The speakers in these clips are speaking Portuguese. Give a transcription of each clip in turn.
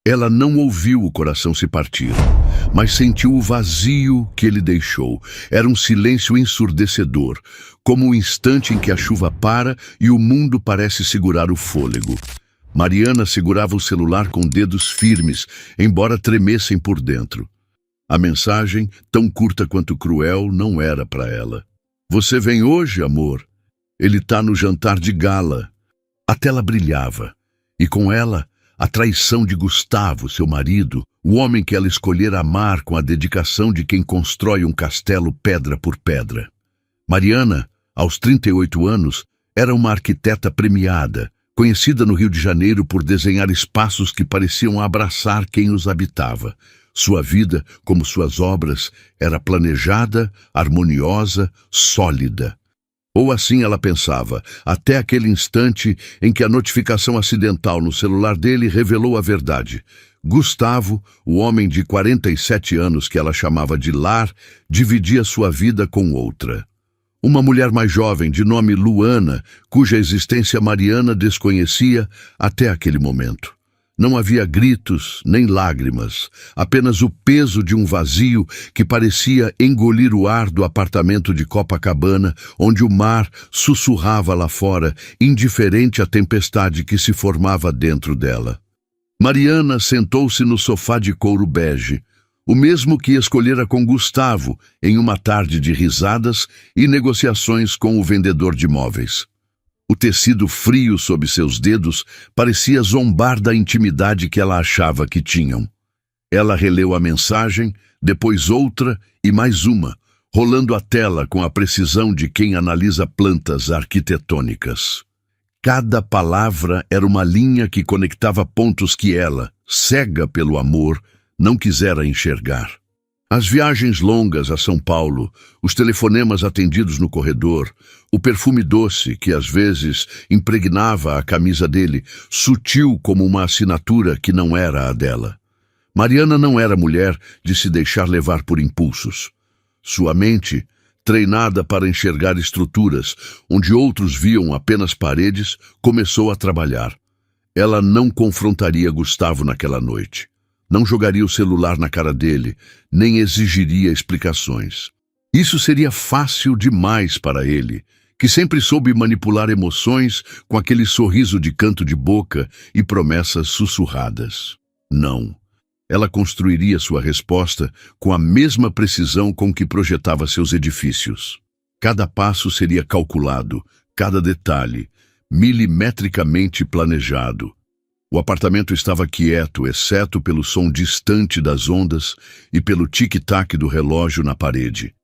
Ela não ouviu o coração se partir, mas sentiu o vazio que ele deixou. Era um silêncio ensurdecedor, como o instante em que a chuva para e o mundo parece segurar o fôlego. Mariana segurava o celular com dedos firmes, embora tremessem por dentro. A mensagem, tão curta quanto cruel, não era para ela. "Você vem hoje, amor? Ele tá no jantar de gala." A tela brilhava, e com ela, a traição de Gustavo, seu marido, o homem que ela escolhera amar com a dedicação de quem constrói um castelo pedra por pedra. Mariana, aos 38 anos, era uma arquiteta premiada, conhecida no Rio de Janeiro por desenhar espaços que pareciam abraçar quem os habitava. Sua vida, como suas obras, era planejada, harmoniosa, sólida. Ou assim ela pensava, até aquele instante em que a notificação acidental no celular dele revelou a verdade. Gustavo, o homem de 47 anos que ela chamava de Lar, dividia sua vida com outra. Uma mulher mais jovem, de nome Luana, cuja existência Mariana desconhecia até aquele momento. Não havia gritos nem lágrimas, apenas o peso de um vazio que parecia engolir o ar do apartamento de Copacabana, onde o mar sussurrava lá fora, indiferente à tempestade que se formava dentro dela. Mariana sentou-se no sofá de couro bege, o mesmo que escolhera com Gustavo em uma tarde de risadas e negociações com o vendedor de móveis. O tecido frio sob seus dedos parecia zombar da intimidade que ela achava que tinham. Ela releu a mensagem, depois outra e mais uma, rolando a tela com a precisão de quem analisa plantas arquitetônicas. Cada palavra era uma linha que conectava pontos que ela, cega pelo amor, não quisera enxergar. As viagens longas a São Paulo, os telefonemas atendidos no corredor, o perfume doce que às vezes impregnava a camisa dele, sutil como uma assinatura que não era a dela. Mariana não era mulher de se deixar levar por impulsos. Sua mente, treinada para enxergar estruturas onde outros viam apenas paredes, começou a trabalhar. Ela não confrontaria Gustavo naquela noite. Não jogaria o celular na cara dele, nem exigiria explicações. Isso seria fácil demais para ele, que sempre soube manipular emoções com aquele sorriso de canto de boca e promessas sussurradas. Não. Ela construiria sua resposta com a mesma precisão com que projetava seus edifícios. Cada passo seria calculado, cada detalhe, milimetricamente planejado. O apartamento estava quieto, exceto pelo som distante das ondas e pelo tic-tac do relógio na parede.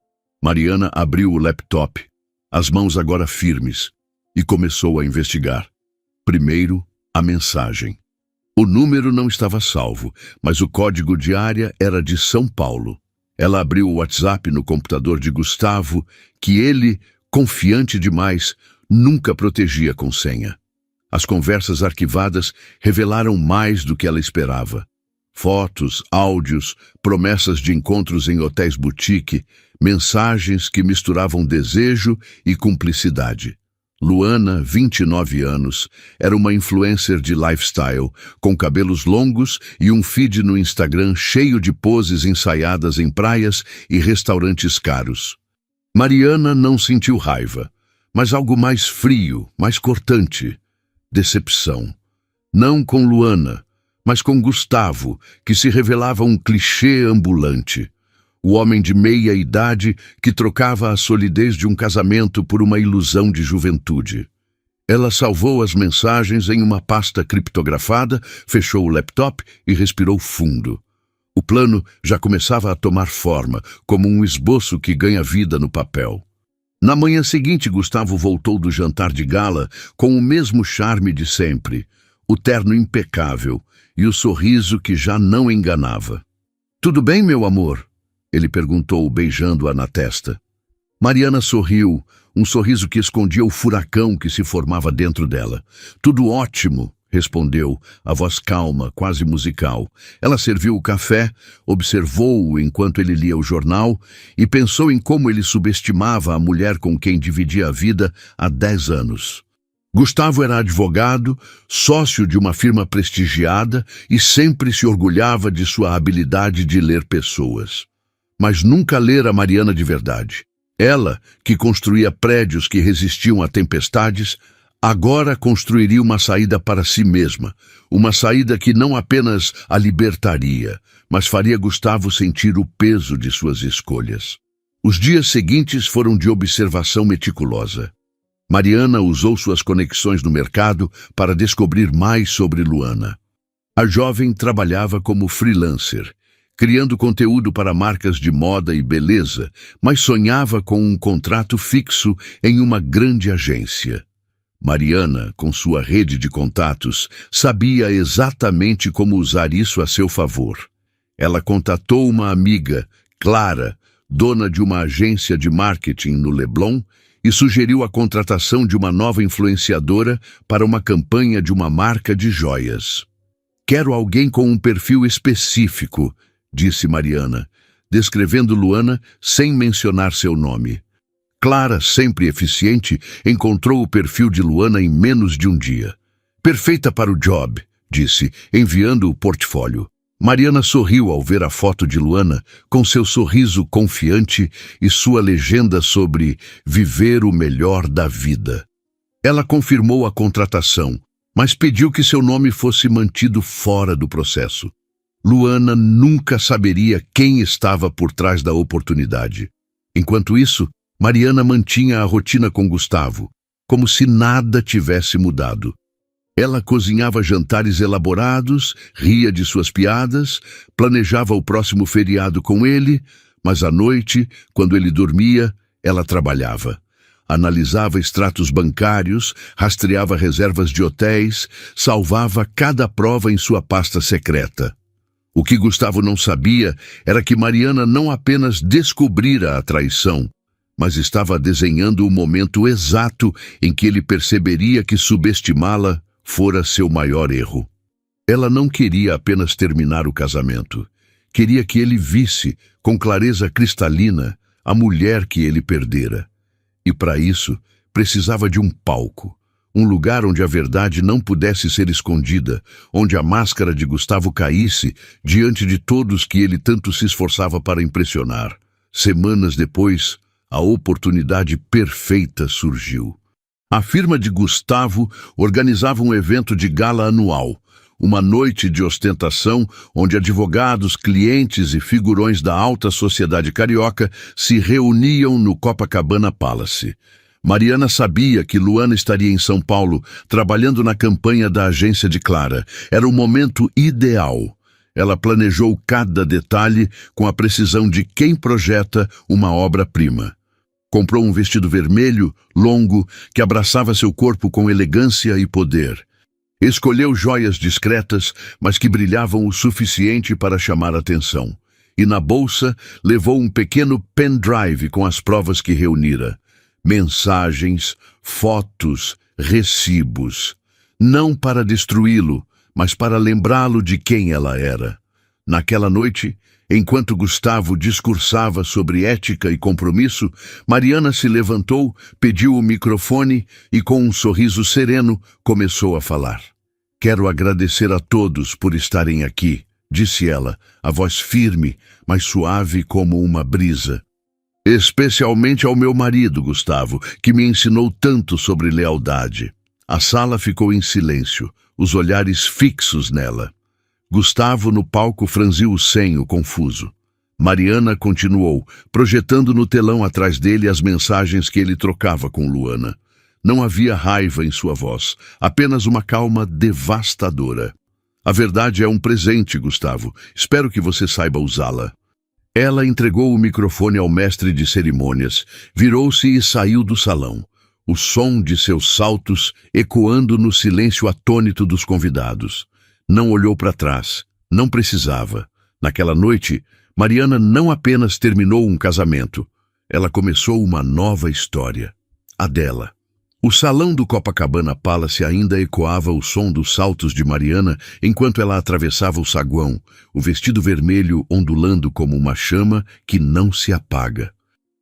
Mariana abriu o laptop, as mãos agora firmes, e começou a investigar. Primeiro, a mensagem. O número não estava salvo, mas o código de área era de São Paulo. Ela abriu o WhatsApp no computador de Gustavo, que ele, confiante demais, nunca protegia com senha. As conversas arquivadas revelaram mais do que ela esperava. Fotos, áudios, promessas de encontros em hotéis boutique, mensagens que misturavam desejo e cumplicidade. Luana, 29 anos, era uma influencer de lifestyle, com cabelos longos e um feed no Instagram cheio de poses ensaiadas em praias e restaurantes caros. Mariana não sentiu raiva, mas algo mais frio, mais cortante. Decepção. Não com Luana, mas com Gustavo, que se revelava um clichê ambulante. O homem de meia idade que trocava a solidez de um casamento por uma ilusão de juventude. Ela salvou as mensagens em uma pasta criptografada, fechou o laptop e respirou fundo. O plano já começava a tomar forma, como um esboço que ganha vida no papel. Na manhã seguinte, Gustavo voltou do jantar de gala com o mesmo charme de sempre, o terno impecável e o sorriso que já não enganava. "Tudo bem, meu amor?" ele perguntou, beijando-a na testa. Mariana sorriu, um sorriso que escondia o furacão que se formava dentro dela. "Tudo ótimo", respondeu, a voz calma, quase musical. Ela serviu o café, observou-o enquanto ele lia o jornal e pensou em como ele subestimava a mulher com quem dividia a vida há 10 anos. Gustavo era advogado, sócio de uma firma prestigiada e sempre se orgulhava de sua habilidade de ler pessoas. Mas nunca lera Mariana de verdade. Ela, que construía prédios que resistiam a tempestades, agora construiria uma saída para si mesma, uma saída que não apenas a libertaria, mas faria Gustavo sentir o peso de suas escolhas. Os dias seguintes foram de observação meticulosa. Mariana usou suas conexões no mercado para descobrir mais sobre Luana. A jovem trabalhava como freelancer, criando conteúdo para marcas de moda e beleza, mas sonhava com um contrato fixo em uma grande agência. Mariana, com sua rede de contatos, sabia exatamente como usar isso a seu favor. Ela contatou uma amiga, Clara, dona de uma agência de marketing no Leblon, e sugeriu a contratação de uma nova influenciadora para uma campanha de uma marca de joias. "Quero alguém com um perfil específico", disse Mariana, descrevendo Luana sem mencionar seu nome. Clara, sempre eficiente, encontrou o perfil de Luana em menos de um dia. "Perfeita para o job", disse, enviando o portfólio. Mariana sorriu ao ver a foto de Luana, com seu sorriso confiante e sua legenda sobre viver o melhor da vida. Ela confirmou a contratação, mas pediu que seu nome fosse mantido fora do processo. Luana nunca saberia quem estava por trás da oportunidade. Enquanto isso, Mariana mantinha a rotina com Gustavo, como se nada tivesse mudado. Ela cozinhava jantares elaborados, ria de suas piadas, planejava o próximo feriado com ele, mas à noite, quando ele dormia, ela trabalhava. Analisava extratos bancários, rastreava reservas de hotéis, salvava cada prova em sua pasta secreta. O que Gustavo não sabia era que Mariana não apenas descobrira a traição, mas estava desenhando o momento exato em que ele perceberia que subestimá-la fora seu maior erro. Ela não queria apenas terminar o casamento. Queria que ele visse, com clareza cristalina, a mulher que ele perdera. E para isso, precisava de um palco. Um lugar onde a verdade não pudesse ser escondida, onde a máscara de Gustavo caísse diante de todos que ele tanto se esforçava para impressionar. Semanas depois, a oportunidade perfeita surgiu. A firma de Gustavo organizava um evento de gala anual, uma noite de ostentação onde advogados, clientes e figurões da alta sociedade carioca se reuniam no Copacabana Palace. Mariana sabia que Luana estaria em São Paulo, trabalhando na campanha da agência de Clara. Era o momento ideal. Ela planejou cada detalhe com a precisão de quem projeta uma obra-prima. Comprou um vestido vermelho, longo, que abraçava seu corpo com elegância e poder. Escolheu joias discretas, mas que brilhavam o suficiente para chamar atenção. E na bolsa, levou um pequeno pendrive com as provas que reunira. Mensagens, fotos, recibos. Não para destruí-lo, mas para lembrá-lo de quem ela era. Naquela noite, enquanto Gustavo discursava sobre ética e compromisso, Mariana se levantou, pediu o microfone e, com um sorriso sereno, começou a falar. "Quero agradecer a todos por estarem aqui", disse ela, a voz firme, mas suave como uma brisa. "Especialmente ao meu marido, Gustavo, que me ensinou tanto sobre lealdade." A sala ficou em silêncio, os olhares fixos nela. Gustavo, no palco, franziu o senho, confuso. Mariana continuou, projetando no telão atrás dele as mensagens que ele trocava com Luana. Não havia raiva em sua voz, apenas uma calma devastadora. "A verdade é um presente, Gustavo. Espero que você saiba usá-la." Ela entregou o microfone ao mestre de cerimônias, virou-se e saiu do salão, o som de seus saltos ecoando no silêncio atônito dos convidados. Não olhou para trás. Não precisava. Naquela noite, Mariana não apenas terminou um casamento. Ela começou uma nova história. A dela. O salão do Copacabana Palace ainda ecoava o som dos saltos de Mariana enquanto ela atravessava o saguão, o vestido vermelho ondulando como uma chama que não se apaga.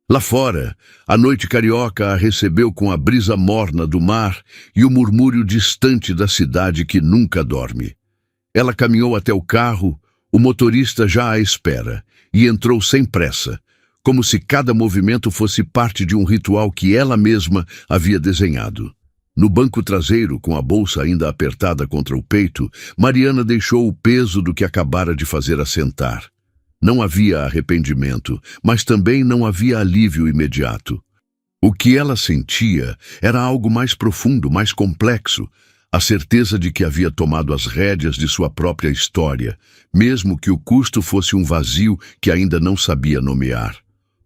Lá fora, a noite carioca a recebeu com a brisa morna do mar e o murmúrio distante da cidade que nunca dorme. Ela caminhou até o carro, o motorista já à espera, e entrou sem pressa, como se cada movimento fosse parte de um ritual que ela mesma havia desenhado. No banco traseiro, com a bolsa ainda apertada contra o peito, Mariana deixou o peso do que acabara de fazer assentar. Não havia arrependimento, mas também não havia alívio imediato. O que ela sentia era algo mais profundo, mais complexo, a certeza de que havia tomado as rédeas de sua própria história, mesmo que o custo fosse um vazio que ainda não sabia nomear.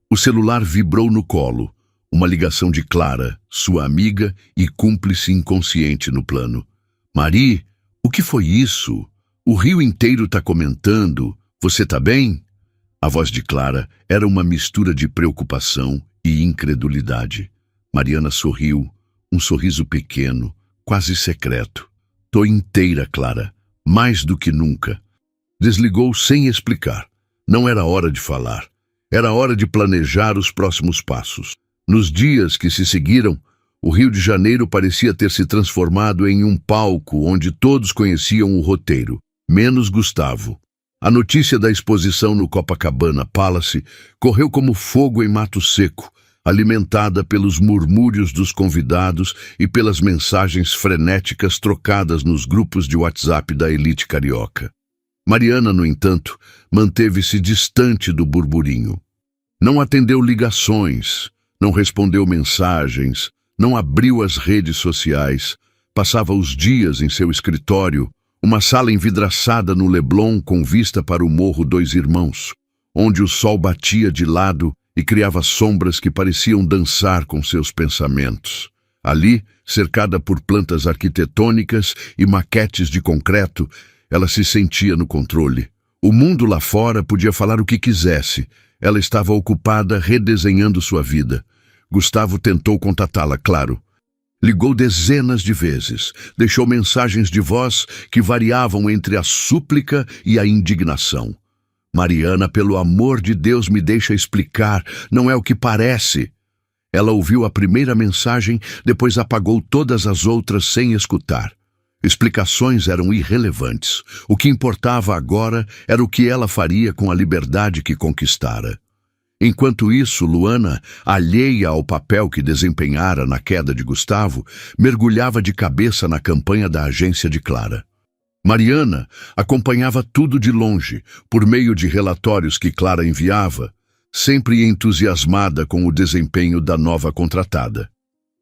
O celular vibrou no colo, uma ligação de Clara, sua amiga e cúmplice inconsciente no plano. Mari, o que foi isso? O Rio inteiro tá comentando. Você tá bem? A voz de Clara era uma mistura de preocupação e incredulidade. Mariana sorriu, um sorriso pequeno, quase secreto. Tô inteira, Clara, mais do que nunca. Desligou sem explicar. Não era hora de falar. Era hora de planejar os próximos passos. Nos dias que se seguiram, o Rio de Janeiro parecia ter se transformado em um palco onde todos conheciam o roteiro, menos Gustavo. A notícia da exposição no Copacabana Palace correu como fogo em mato seco, alimentada pelos murmúrios dos convidados e pelas mensagens frenéticas trocadas nos grupos de WhatsApp da elite carioca. Mariana, no entanto, manteve-se distante do burburinho. Não atendeu ligações, não respondeu mensagens, não abriu as redes sociais, passava os dias em seu escritório, uma sala envidraçada no Leblon com vista para o Morro Dois Irmãos, onde o sol batia de lado e criava sombras que pareciam dançar com seus pensamentos. Ali, cercada por plantas arquitetônicas e maquetes de concreto, ela se sentia no controle. O mundo lá fora podia falar o que quisesse. Ela estava ocupada redesenhando sua vida. Gustavo tentou contatá-la, claro. Ligou dezenas de vezes, deixou mensagens de voz que variavam entre a súplica e a indignação. Mariana, pelo amor de Deus, me deixa explicar, não é o que parece. Ela ouviu a primeira mensagem, depois apagou todas as outras sem escutar. Explicações eram irrelevantes. O que importava agora era o que ela faria com a liberdade que conquistara. Enquanto isso, Luana, alheia ao papel que desempenhara na queda de Gustavo, mergulhava de cabeça na campanha da agência de Clara. Mariana acompanhava tudo de longe, por meio de relatórios que Clara enviava, sempre entusiasmada com o desempenho da nova contratada.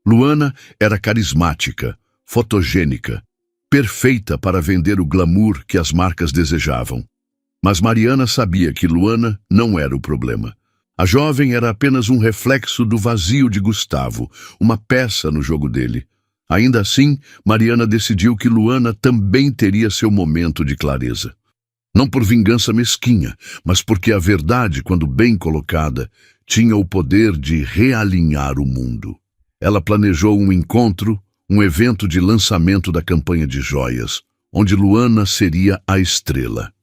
Luana era carismática, fotogênica, perfeita para vender o glamour que as marcas desejavam. Mas Mariana sabia que Luana não era o problema. A jovem era apenas um reflexo do vazio de Gustavo, uma peça no jogo dele. Ainda assim, Mariana decidiu que Luana também teria seu momento de clareza. Não por vingança mesquinha, mas porque a verdade, quando bem colocada, tinha o poder de realinhar o mundo. Ela planejou um encontro, um evento de lançamento da campanha de joias, onde Luana seria a estrela.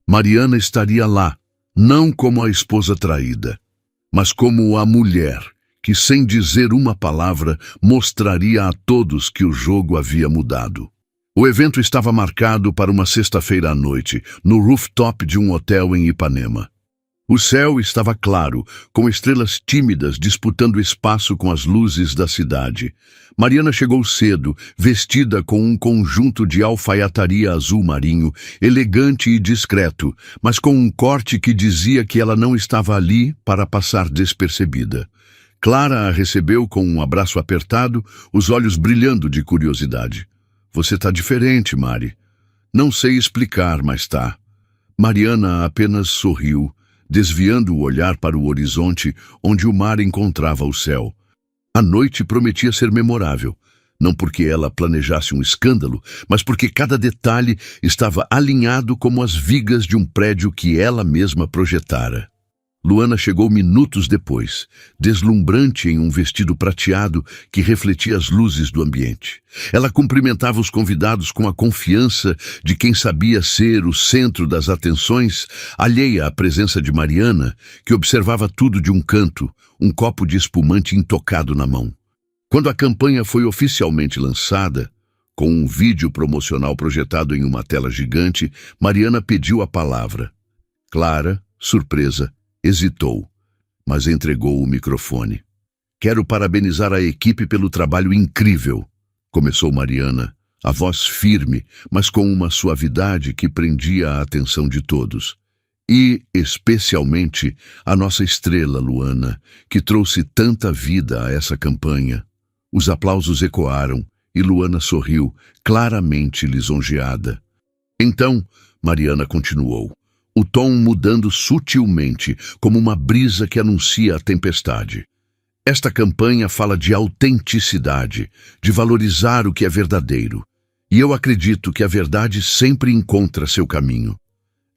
Mariana estaria lá, não como a esposa traída, mas como a mulher que, sem dizer uma palavra, mostraria a todos que o jogo havia mudado. O evento estava marcado para uma sexta-feira à noite, no rooftop de um hotel em Ipanema. O céu estava claro, com estrelas tímidas disputando espaço com as luzes da cidade. Mariana chegou cedo, vestida com um conjunto de alfaiataria azul marinho, elegante e discreto, mas com um corte que dizia que ela não estava ali para passar despercebida. Clara a recebeu com um abraço apertado, os olhos brilhando de curiosidade. Você tá diferente, Mari. Não sei explicar, mas tá. Mariana apenas sorriu, desviando o olhar para o horizonte onde o mar encontrava o céu. A noite prometia ser memorável, não porque ela planejasse um escândalo, mas porque cada detalhe estava alinhado como as vigas de um prédio que ela mesma projetara. Luana chegou minutos depois, deslumbrante em um vestido prateado que refletia as luzes do ambiente. Ela cumprimentava os convidados com a confiança de quem sabia ser o centro das atenções, alheia à presença de Mariana, que observava tudo de um canto, um copo de espumante intocado na mão. Quando a campanha foi oficialmente lançada, com um vídeo promocional projetado em uma tela gigante, Mariana pediu a palavra. Clara, surpresa, hesitou, mas entregou o microfone. Quero parabenizar a equipe pelo trabalho incrível, começou Mariana, a voz firme, mas com uma suavidade que prendia a atenção de todos. E, especialmente, a nossa estrela, Luana, que trouxe tanta vida a essa campanha. Os aplausos ecoaram e Luana sorriu, claramente lisonjeada. Então, Mariana continuou, o tom mudando sutilmente, como uma brisa que anuncia a tempestade. Esta campanha fala de autenticidade, de valorizar o que é verdadeiro. E eu acredito que a verdade sempre encontra seu caminho.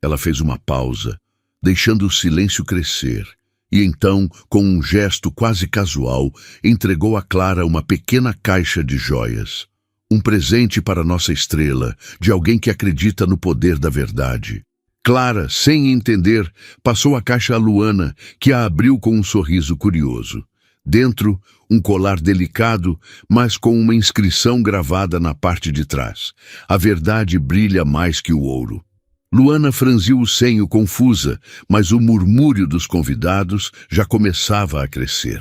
Ela fez uma pausa, deixando o silêncio crescer, e então, com um gesto quase casual, entregou a Clara uma pequena caixa de joias. Um presente para nossa estrela, de alguém que acredita no poder da verdade. Clara, sem entender, passou a caixa a Luana, que a abriu com um sorriso curioso. Dentro, um colar delicado, mas com uma inscrição gravada na parte de trás. A verdade brilha mais que o ouro. Luana franziu o senho confusa, mas o murmúrio dos convidados já começava a crescer.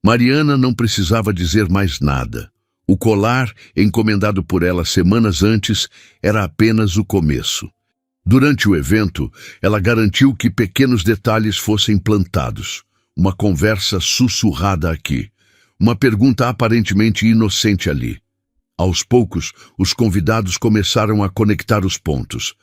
Mariana não precisava dizer mais nada. O colar, encomendado por ela semanas antes, era apenas o começo. Durante o evento, ela garantiu que pequenos detalhes fossem plantados. Uma conversa sussurrada aqui. Uma pergunta aparentemente inocente ali. Aos poucos, os convidados começaram a conectar os pontos.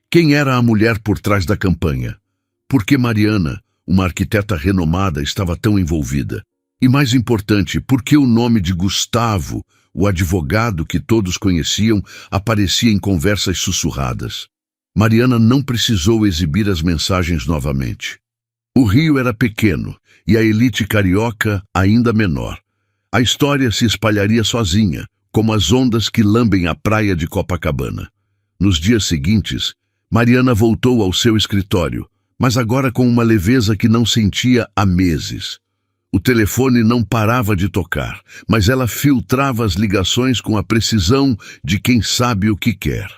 Quem era a mulher por trás da campanha? Por que Mariana, uma arquiteta renomada, estava tão envolvida? E mais importante, por que o nome de Gustavo, o advogado que todos conheciam, aparecia em conversas sussurradas? Mariana não precisou exibir as mensagens novamente. O Rio era pequeno e a elite carioca ainda menor. A história se espalharia sozinha, como as ondas que lambem a praia de Copacabana. Nos dias seguintes, Mariana voltou ao seu escritório, mas agora com uma leveza que não sentia há meses. O telefone não parava de tocar, mas ela filtrava as ligações com a precisão de quem sabe o que quer.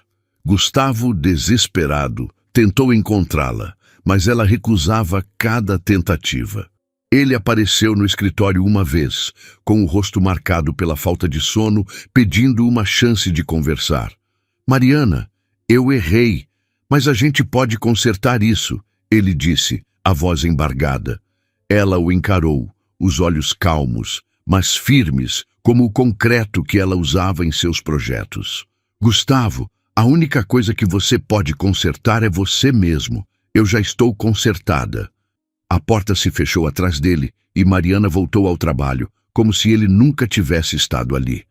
Gustavo, desesperado, tentou encontrá-la, mas ela recusava cada tentativa. Ele apareceu no escritório uma vez, com o rosto marcado pela falta de sono, pedindo uma chance de conversar. Mariana, eu errei, mas a gente pode consertar isso, ele disse, a voz embargada. Ela o encarou, os olhos calmos, mas firmes, como o concreto que ela usava em seus projetos. Gustavo, a única coisa que você pode consertar é você mesmo. Eu já estou consertada. A porta se fechou atrás dele e Mariana voltou ao trabalho, como se ele nunca tivesse estado ali.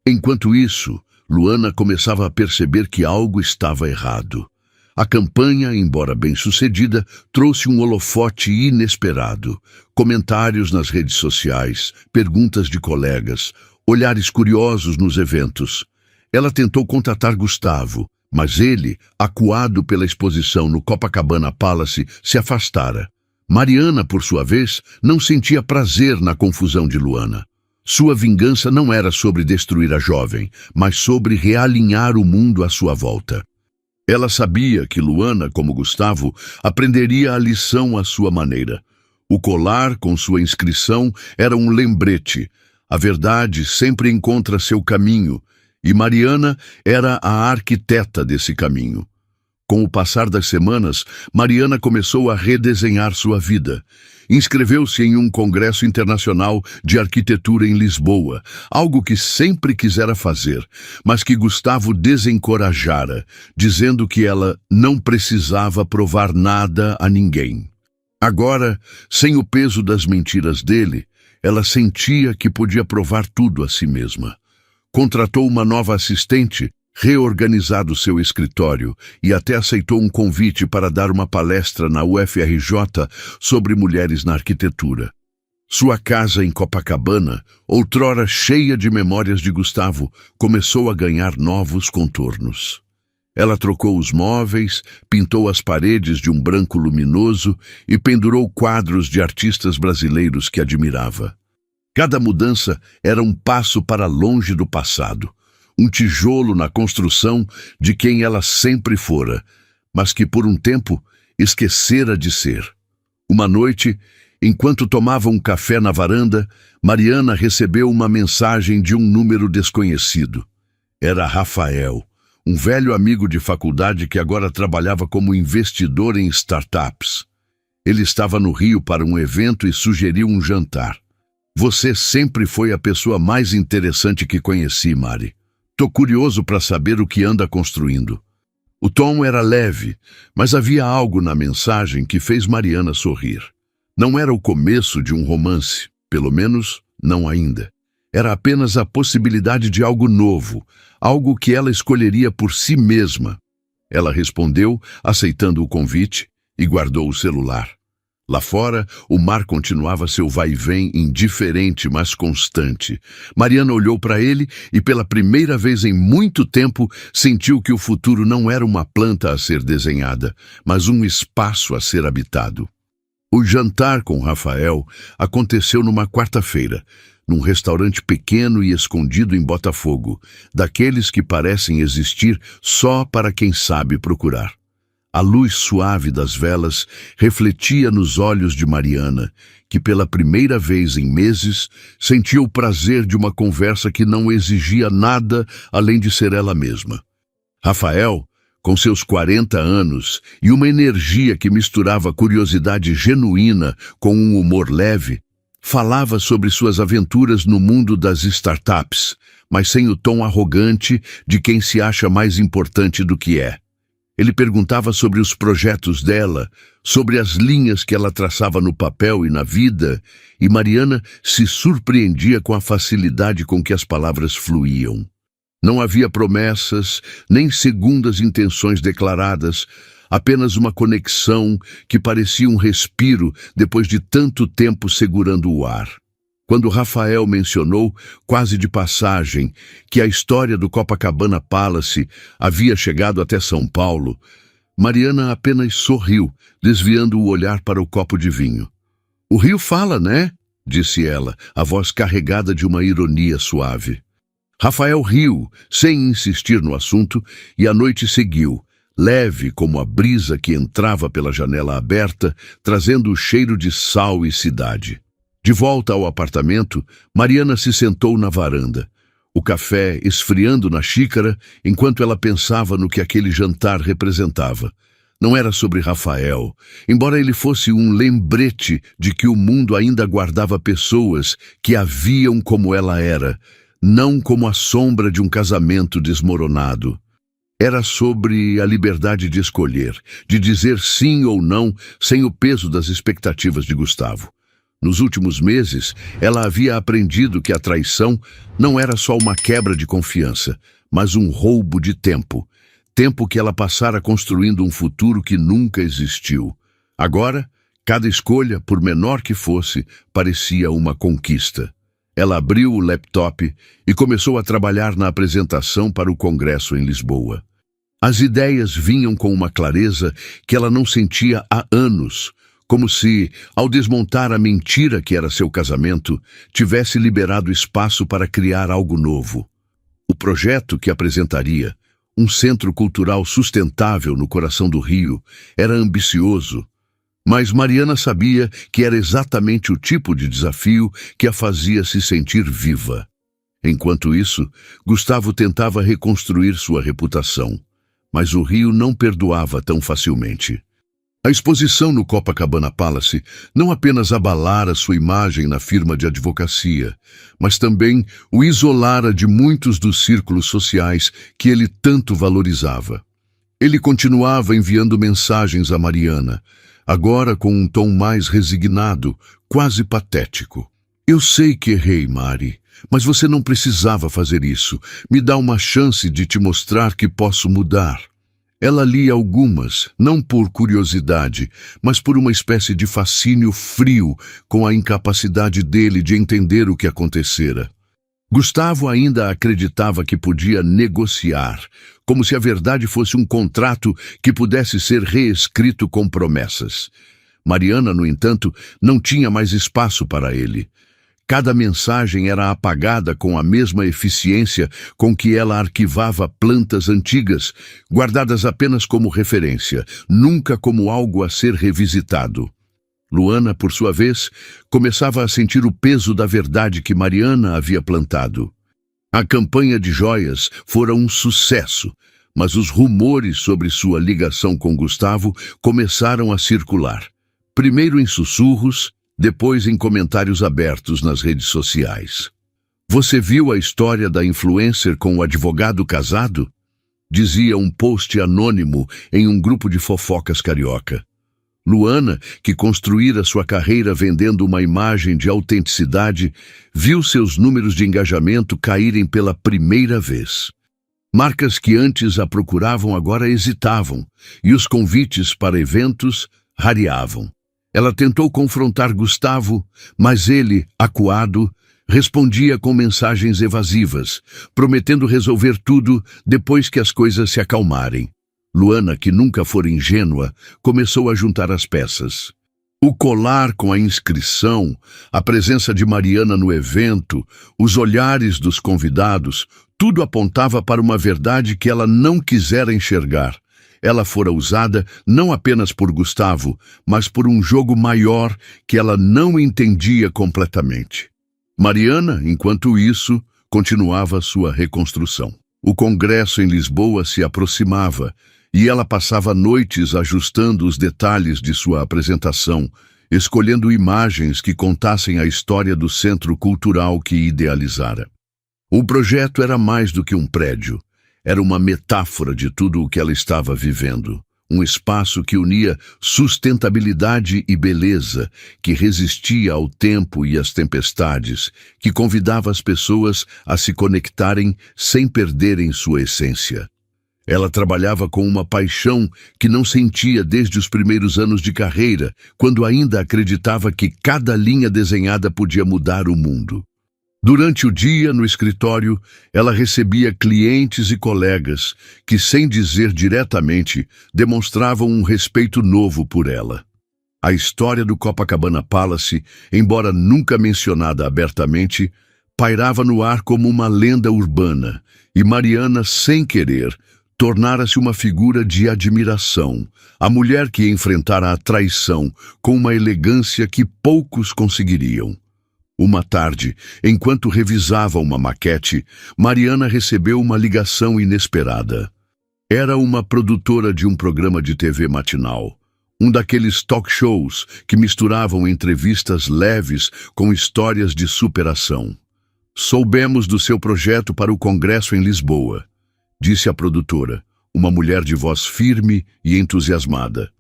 Enquanto isso, Luana começava a perceber que algo estava errado. A campanha, embora bem-sucedida, trouxe um holofote inesperado. Comentários nas redes sociais, perguntas de colegas, olhares curiosos nos eventos. Ela tentou contatar Gustavo, mas ele, acuado pela exposição no Copacabana Palace, se afastara. Mariana, por sua vez, não sentia prazer na confusão de Luana. Sua vingança não era sobre destruir a jovem, mas sobre realinhar o mundo à sua volta. Ela sabia que Luana, como Gustavo, aprenderia a lição à sua maneira. O colar, com sua inscrição, era um lembrete. A verdade sempre encontra seu caminho, e Mariana era a arquiteta desse caminho. Com o passar das semanas, Mariana começou a redesenhar sua vida. Inscreveu-se em um congresso internacional de arquitetura em Lisboa, algo que sempre quisera fazer, mas que Gustavo desencorajara, dizendo que ela não precisava provar nada a ninguém. Agora, sem o peso das mentiras dele, ela sentia que podia provar tudo a si mesma. Contratou uma nova assistente, reorganizado seu escritório e até aceitou um convite para dar uma palestra na UFRJ sobre mulheres na arquitetura. Sua casa em Copacabana, outrora cheia de memórias de Gustavo, começou a ganhar novos contornos. Ela trocou os móveis, pintou as paredes de um branco luminoso e pendurou quadros de artistas brasileiros que admirava. Cada mudança era um passo para longe do passado, um tijolo na construção de quem ela sempre fora, mas que por um tempo esquecera de ser. Uma noite, enquanto tomava um café na varanda, Mariana recebeu uma mensagem de um número desconhecido. Era Rafael, um velho amigo de faculdade que agora trabalhava como investidor em startups. Ele estava no Rio para um evento e sugeriu um jantar. Você sempre foi a pessoa mais interessante que conheci, Mari. Tô curioso para saber o que anda construindo. O tom era leve, mas havia algo na mensagem que fez Mariana sorrir. Não era o começo de um romance, pelo menos não ainda. Era apenas a possibilidade de algo novo, algo que ela escolheria por si mesma. Ela respondeu, aceitando o convite, e guardou o celular. Lá fora, o mar continuava seu vai-vem indiferente, mas constante. Mariana olhou para ele e, pela primeira vez em muito tempo, sentiu que o futuro não era uma planta a ser desenhada, mas um espaço a ser habitado. O jantar com Rafael aconteceu numa quarta-feira, num restaurante pequeno e escondido em Botafogo, daqueles que parecem existir só para quem sabe procurar. A luz suave das velas refletia nos olhos de Mariana, que pela primeira vez em meses sentia o prazer de uma conversa que não exigia nada além de ser ela mesma. Rafael, com seus 40 anos e uma energia que misturava curiosidade genuína com um humor leve, falava sobre suas aventuras no mundo das startups, mas sem o tom arrogante de quem se acha mais importante do que é. Ele perguntava sobre os projetos dela, sobre as linhas que ela traçava no papel e na vida, e Mariana se surpreendia com a facilidade com que as palavras fluíam. Não havia promessas, nem segundas intenções declaradas, apenas uma conexão que parecia um respiro depois de tanto tempo segurando o ar. Quando Rafael mencionou, quase de passagem, que a história do Copacabana Palace havia chegado até São Paulo, Mariana apenas sorriu, desviando o olhar para o copo de vinho. "O Rio fala, né?", disse ela, a voz carregada de uma ironia suave. Rafael riu, sem insistir no assunto, e a noite seguiu, leve como a brisa que entrava pela janela aberta, trazendo o cheiro de sal e cidade. De volta ao apartamento, Mariana se sentou na varanda, o café esfriando na xícara enquanto ela pensava no que aquele jantar representava. Não era sobre Rafael, embora ele fosse um lembrete de que o mundo ainda guardava pessoas que a viam como ela era, não como a sombra de um casamento desmoronado. Era sobre a liberdade de escolher, de dizer sim ou não sem o peso das expectativas de Gustavo. Nos últimos meses, ela havia aprendido que a traição não era só uma quebra de confiança, mas um roubo de tempo. Tempo que ela passara construindo um futuro que nunca existiu. Agora, cada escolha, por menor que fosse, parecia uma conquista. Ela abriu o laptop e começou a trabalhar na apresentação para o Congresso em Lisboa. As ideias vinham com uma clareza que ela não sentia há anos, como se, ao desmontar a mentira que era seu casamento, tivesse liberado espaço para criar algo novo. O projeto que apresentaria, um centro cultural sustentável no coração do Rio, era ambicioso, mas Mariana sabia que era exatamente o tipo de desafio que a fazia se sentir viva. Enquanto isso, Gustavo tentava reconstruir sua reputação, mas o Rio não perdoava tão facilmente. A exposição no Copacabana Palace não apenas abalara sua imagem na firma de advocacia, mas também o isolara de muitos dos círculos sociais que ele tanto valorizava. Ele continuava enviando mensagens a Mariana, agora com um tom mais resignado, quase patético. Eu sei que errei, Mari, mas você não precisava fazer isso. Me dá uma chance de te mostrar que posso mudar. Ela lia algumas, não por curiosidade, mas por uma espécie de fascínio frio com a incapacidade dele de entender o que acontecera. Gustavo ainda acreditava que podia negociar, como se a verdade fosse um contrato que pudesse ser reescrito com promessas. Mariana, no entanto, não tinha mais espaço para ele. Cada mensagem era apagada com a mesma eficiência com que ela arquivava plantas antigas, guardadas apenas como referência, nunca como algo a ser revisitado. Luana, por sua vez, começava a sentir o peso da verdade que Mariana havia plantado. A campanha de joias fora um sucesso, mas os rumores sobre sua ligação com Gustavo começaram a circular. Primeiro em sussurros, depois em comentários abertos nas redes sociais. Você viu a história da influencer com o advogado casado? Dizia um post anônimo em um grupo de fofocas carioca. Luana, que construíra sua carreira vendendo uma imagem de autenticidade, viu seus números de engajamento caírem pela primeira vez. Marcas que antes a procuravam agora hesitavam, e os convites para eventos rareavam. Ela tentou confrontar Gustavo, mas ele, acuado, respondia com mensagens evasivas, prometendo resolver tudo depois que as coisas se acalmarem. Luana, que nunca fora ingênua, começou a juntar as peças. O colar com a inscrição, a presença de Mariana no evento, os olhares dos convidados, tudo apontava para uma verdade que ela não quisera enxergar. Ela fora usada não apenas por Gustavo, mas por um jogo maior que ela não entendia completamente. Mariana, enquanto isso, continuava sua reconstrução. O congresso em Lisboa se aproximava e ela passava noites ajustando os detalhes de sua apresentação, escolhendo imagens que contassem a história do centro cultural que idealizara. O projeto era mais do que um prédio. Era uma metáfora de tudo o que ela estava vivendo. Um espaço que unia sustentabilidade e beleza, que resistia ao tempo e às tempestades, que convidava as pessoas a se conectarem sem perderem sua essência. Ela trabalhava com uma paixão que não sentia desde os primeiros anos de carreira, quando ainda acreditava que cada linha desenhada podia mudar o mundo. Durante o dia, no escritório, ela recebia clientes e colegas que, sem dizer diretamente, demonstravam um respeito novo por ela. A história do Copacabana Palace, embora nunca mencionada abertamente, pairava no ar como uma lenda urbana, e Mariana, sem querer, tornara-se uma figura de admiração, a mulher que enfrentara a traição com uma elegância que poucos conseguiriam. Uma tarde, enquanto revisava uma maquete, Mariana recebeu uma ligação inesperada. Era uma produtora de um programa de TV matinal, um daqueles talk shows que misturavam entrevistas leves com histórias de superação. Soubemos do seu projeto para o congresso em Lisboa, disse a produtora, uma mulher de voz firme e entusiasmada.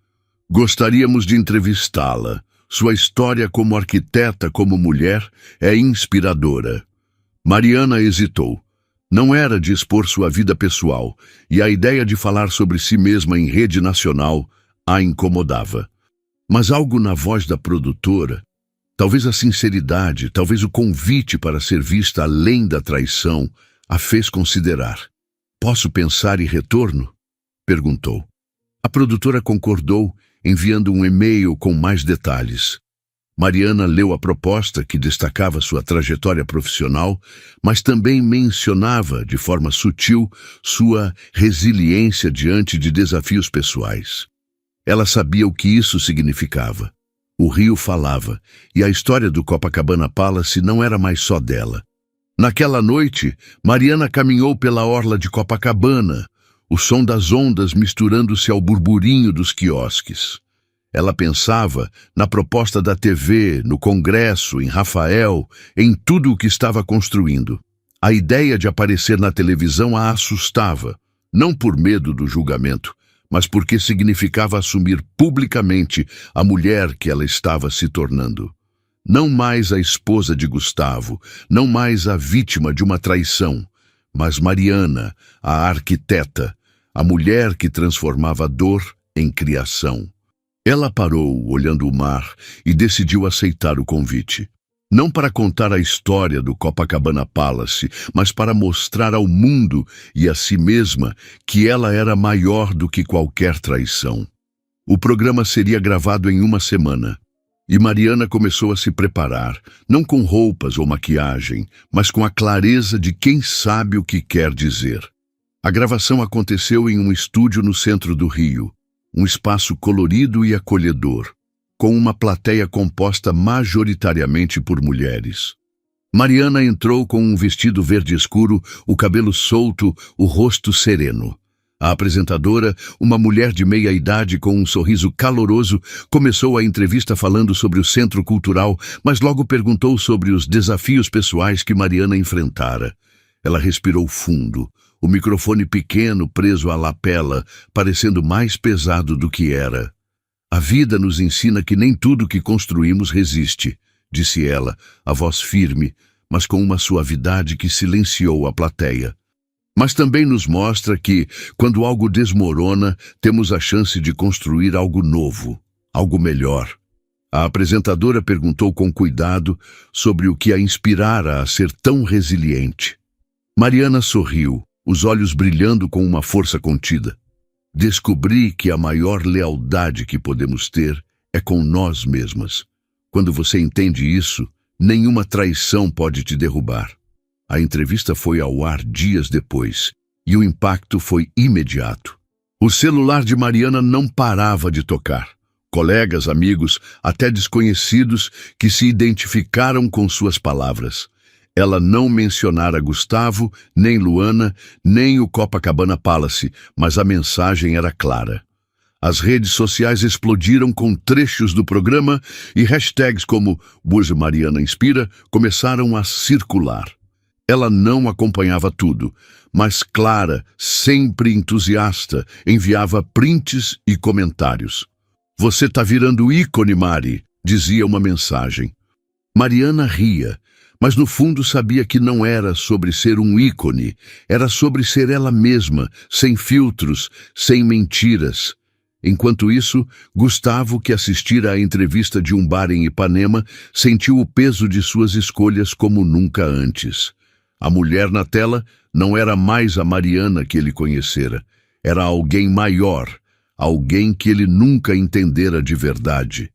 Gostaríamos de entrevistá-la. Sua história como arquiteta, como mulher, é inspiradora. Mariana hesitou. Não era de expor sua vida pessoal, e a ideia de falar sobre si mesma em rede nacional a incomodava. Mas algo na voz da produtora, talvez a sinceridade, talvez o convite para ser vista além da traição, a fez considerar. Posso pensar em retorno? Perguntou. A produtora concordou, enviando um e-mail com mais detalhes. Mariana leu a proposta, que destacava sua trajetória profissional, mas também mencionava, de forma sutil, sua resiliência diante de desafios pessoais. Ela sabia o que isso significava. O rio falava, e a história do Copacabana Palace não era mais só dela. Naquela noite, Mariana caminhou pela orla de Copacabana, o som das ondas misturando-se ao burburinho dos quiosques. Ela pensava na proposta da TV, no Congresso, em Rafael, em tudo o que estava construindo. A ideia de aparecer na televisão a assustava, não por medo do julgamento, mas porque significava assumir publicamente a mulher que ela estava se tornando. Não mais a esposa de Gustavo, não mais a vítima de uma traição, mas Mariana, a arquiteta, a mulher que transformava dor em criação. Ela parou, olhando o mar, e decidiu aceitar o convite. Não para contar a história do Copacabana Palace, mas para mostrar ao mundo e a si mesma que ela era maior do que qualquer traição. O programa seria gravado em uma semana. E Mariana começou a se preparar, não com roupas ou maquiagem, mas com a clareza de quem sabe o que quer dizer. A gravação aconteceu em um estúdio no centro do Rio, um espaço colorido e acolhedor, com uma plateia composta majoritariamente por mulheres. Mariana entrou com um vestido verde escuro, o cabelo solto, o rosto sereno. A apresentadora, uma mulher de meia-idade com um sorriso caloroso, começou a entrevista falando sobre o Centro Cultural, mas logo perguntou sobre os desafios pessoais que Mariana enfrentara. Ela respirou fundo, o microfone pequeno preso à lapela, parecendo mais pesado do que era. A vida nos ensina que nem tudo que construímos resiste, disse ela, a voz firme, mas com uma suavidade que silenciou a plateia. Mas também nos mostra que, quando algo desmorona, temos a chance de construir algo novo, algo melhor. A apresentadora perguntou com cuidado sobre o que a inspirara a ser tão resiliente. Mariana sorriu, os olhos brilhando com uma força contida. Descobri que a maior lealdade que podemos ter é com nós mesmas. Quando você entende isso, nenhuma traição pode te derrubar. A entrevista foi ao ar dias depois, e o impacto foi imediato. O celular de Mariana não parava de tocar. Colegas, amigos, até desconhecidos que se identificaram com suas palavras. Ela não mencionara Gustavo, nem Luana, nem o Copacabana Palace, mas a mensagem era clara. As redes sociais explodiram com trechos do programa e hashtags como Hoje Mariana Inspira começaram a circular. Ela não acompanhava tudo, mas Clara, sempre entusiasta, enviava prints e comentários. Você tá virando ícone, Mari, dizia uma mensagem. Mariana ria, mas no fundo sabia que não era sobre ser um ícone, era sobre ser ela mesma, sem filtros, sem mentiras. Enquanto isso, Gustavo, que assistira à entrevista de um bar em Ipanema, sentiu o peso de suas escolhas como nunca antes. A mulher na tela não era mais a Mariana que ele conhecera. Era alguém maior, alguém que ele nunca entendera de verdade.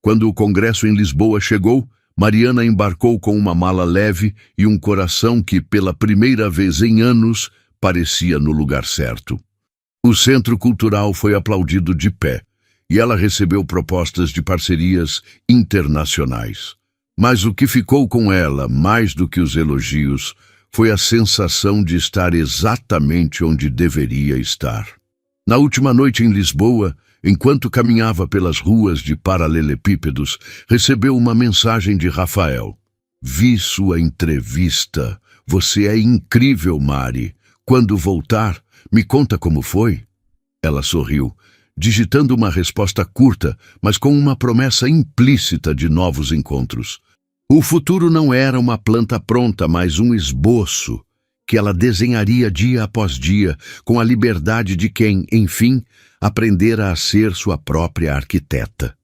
Quando o congresso em Lisboa chegou, Mariana embarcou com uma mala leve e um coração que, pela primeira vez em anos, parecia no lugar certo. O Centro Cultural foi aplaudido de pé, e ela recebeu propostas de parcerias internacionais. Mas o que ficou com ela, mais do que os elogios, foi a sensação de estar exatamente onde deveria estar. Na última noite em Lisboa, enquanto caminhava pelas ruas de paralelepípedos, recebeu uma mensagem de Rafael. Vi sua entrevista. Você é incrível, Mari. Quando voltar, me conta como foi. Ela sorriu, digitando uma resposta curta, mas com uma promessa implícita de novos encontros. O futuro não era uma planta pronta, mas um esboço que ela desenharia dia após dia, com a liberdade de quem, enfim, aprendera a ser sua própria arquiteta.